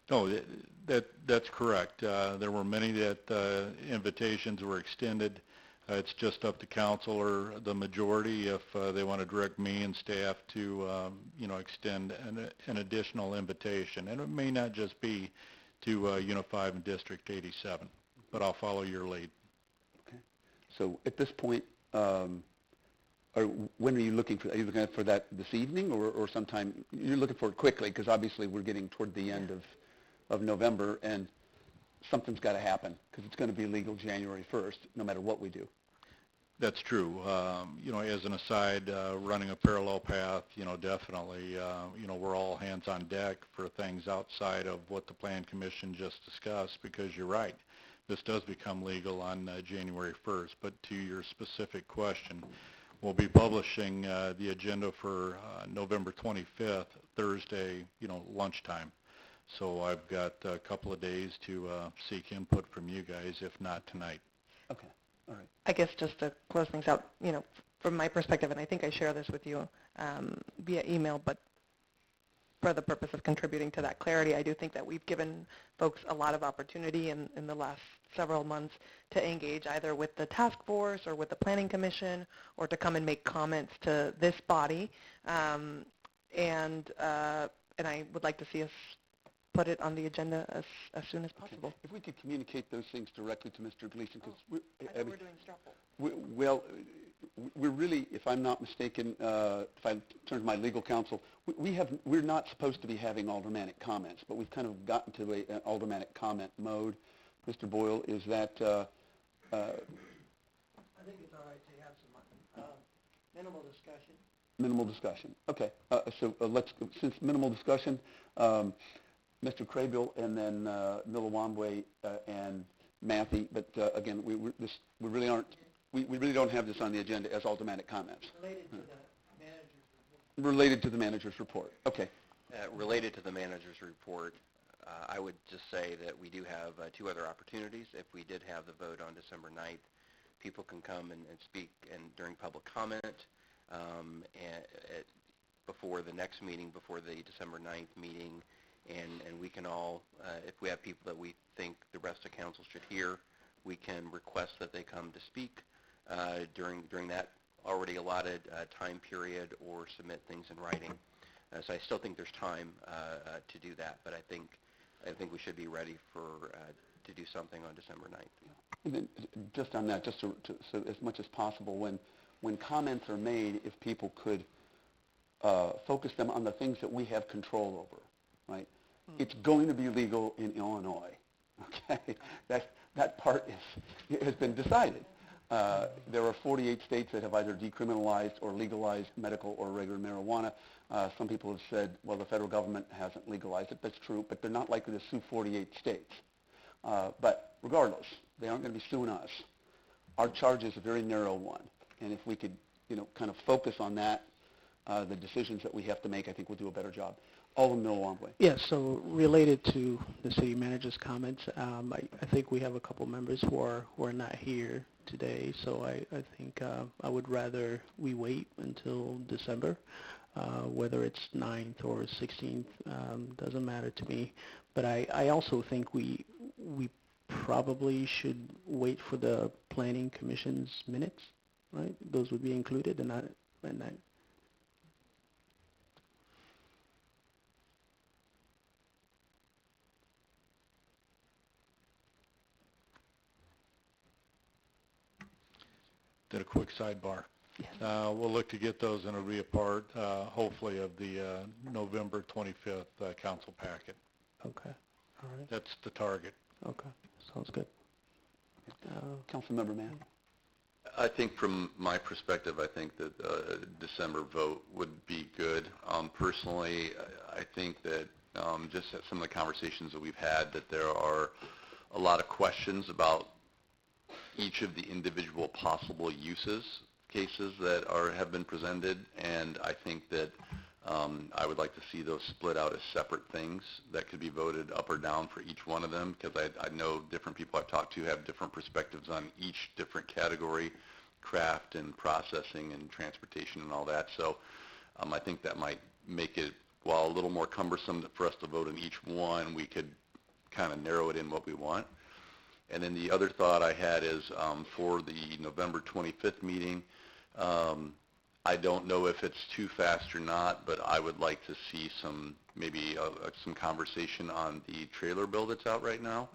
No, that's correct. There were many that invitations were extended. It's just up to council or the majority if they want to direct me and staff to, extend an additional invitation. And it may not just be to Unit 5 and District 87, but I'll follow your lead. Okay. So at this point, when are you looking for? Are you looking for that this evening or sometime? You're looking for it quickly because obviously we're getting toward the end of November, and something's got to happen because it's going to be legal January 1st, no matter what we do. That's true. As an aside, running a parallel path, definitely, we're all hands on deck for things outside of what the Plan Commission just discussed, because you're right. This does become legal on January 1st, but to your specific question, we'll be publishing the agenda for November 25th, Thursday, lunchtime. So I've got a couple of days to seek input from you guys, if not tonight. Okay. All right. I guess just to close things out, from my perspective, and I think I share this with you via email, but for the purpose of contributing to that clarity, I do think that we've given folks a lot of opportunity in the last several months to engage either with the task force or with the Planning Commission or to come and make comments to this body. And I would like to see us put it on the agenda as soon as possible. If we could communicate those things directly to Mr. Gleason, because I thought we were doing straw poll. We're really, if I'm not mistaken, if I turn to my legal counsel, we're not supposed to be having aldermanic comments, but we've kind of gotten to an aldermanic comment mode. Mr. Boyle, is that? I think it's all right to have some minimal discussion. Minimal discussion. Okay. Let's, since minimal discussion, Mr. Craybill and then Milawambwe and Matthew, but again, we really aren't. We really don't have this on the agenda as aldermanic comments. Related to the manager's report. Related to the manager's report. Okay. Related to the manager's report, I would just say that we do have two other opportunities. If we did have the vote on December 9th, people can come and speak during public comment before the next meeting, before the December 9th meeting, and we can all, if we have people that we think the rest of council should hear, we can request that they come to speak during that already allotted time period or submit things in writing. So I still think there's time to do that, but I think we should be ready to do something on December 9th. And then just on that, just so as much as possible, when comments are made, if people could focus them on the things that we have control over, right? It's going to be legal in Illinois, okay? That part has been decided. There are 48 states that have either decriminalized or legalized medical or regular marijuana. Some people have said, well, the federal government hasn't legalized it. That's true, but they're not likely to sue 48 states. But regardless, they aren't going to be suing us. Our charge is a very narrow one, and if we could, kind of focus on that, the decisions that we have to make, I think we'll do a better job. Alderman Milawambwe. Yes, so related to the city manager's comments, I think we have a couple members who are not here today, so I think I would rather we wait until December, whether it's 9th or 16th, doesn't matter to me. But I also think we probably should wait for the Planning Commission's minutes, right? Those would be included in that. Did a quick sidebar. Yes. We'll look to get those, and it'll be a part, hopefully, of the November 25th council packet. Okay. All right. That's the target. Okay. Sounds good. Councilmember Mann. I think from my perspective, I think that a December vote would be good. Personally, I think that just at some of the conversations that we've had, that there are a lot of questions about each of the individual possible cases that have been presented, and I think that I would like to see those split out as separate things that could be voted up or down for each one of them, because I know different people I've talked to have different perspectives on each different category, craft and processing and transportation and all that. So I think that might make it, while a little more cumbersome for us to vote on each one, we could kind of narrow it in what we want. And then the other thought I had is for the November 25th meeting, I don't know if it's too fast or not, but I would like to see some conversation on the trailer bill that's out right now.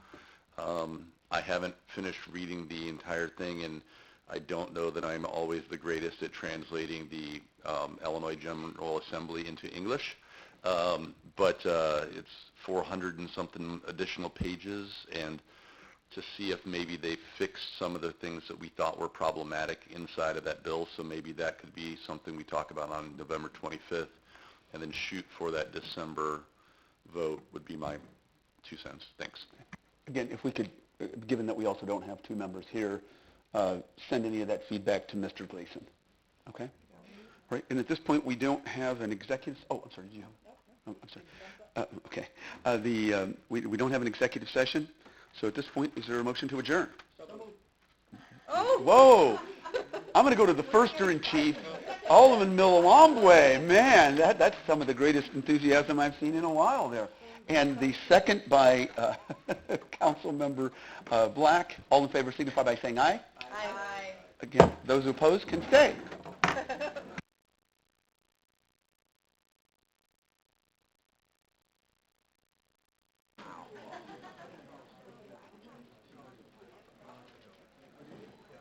I haven't finished reading the entire thing, and I don't know that I'm always the greatest at translating the Illinois General Assembly into English, but it's 400 and something additional pages, and to see if maybe they fixed some of the things that we thought were problematic inside of that bill. So maybe that could be something we talk about on November 25th, and then shoot for that December vote would be my 2 cents. Thanks. Again, if we could, given that we also don't have two members here, send any of that feedback to Mr. Gleason. Okay? Right. And at this point, we don't have an executive. Oh, I'm sorry. Did you have? Oh, I'm sorry. Okay. We don't have an executive session. So at this point, is there a motion to adjourn? Whoa. I'm going to go to the firster-in-chief, Alderman Millamboy. Man, that's some of the greatest enthusiasm I've seen in a while there. And the second by Council Member Black. All in favor signify by saying aye. Aye. Again, those opposed can stay.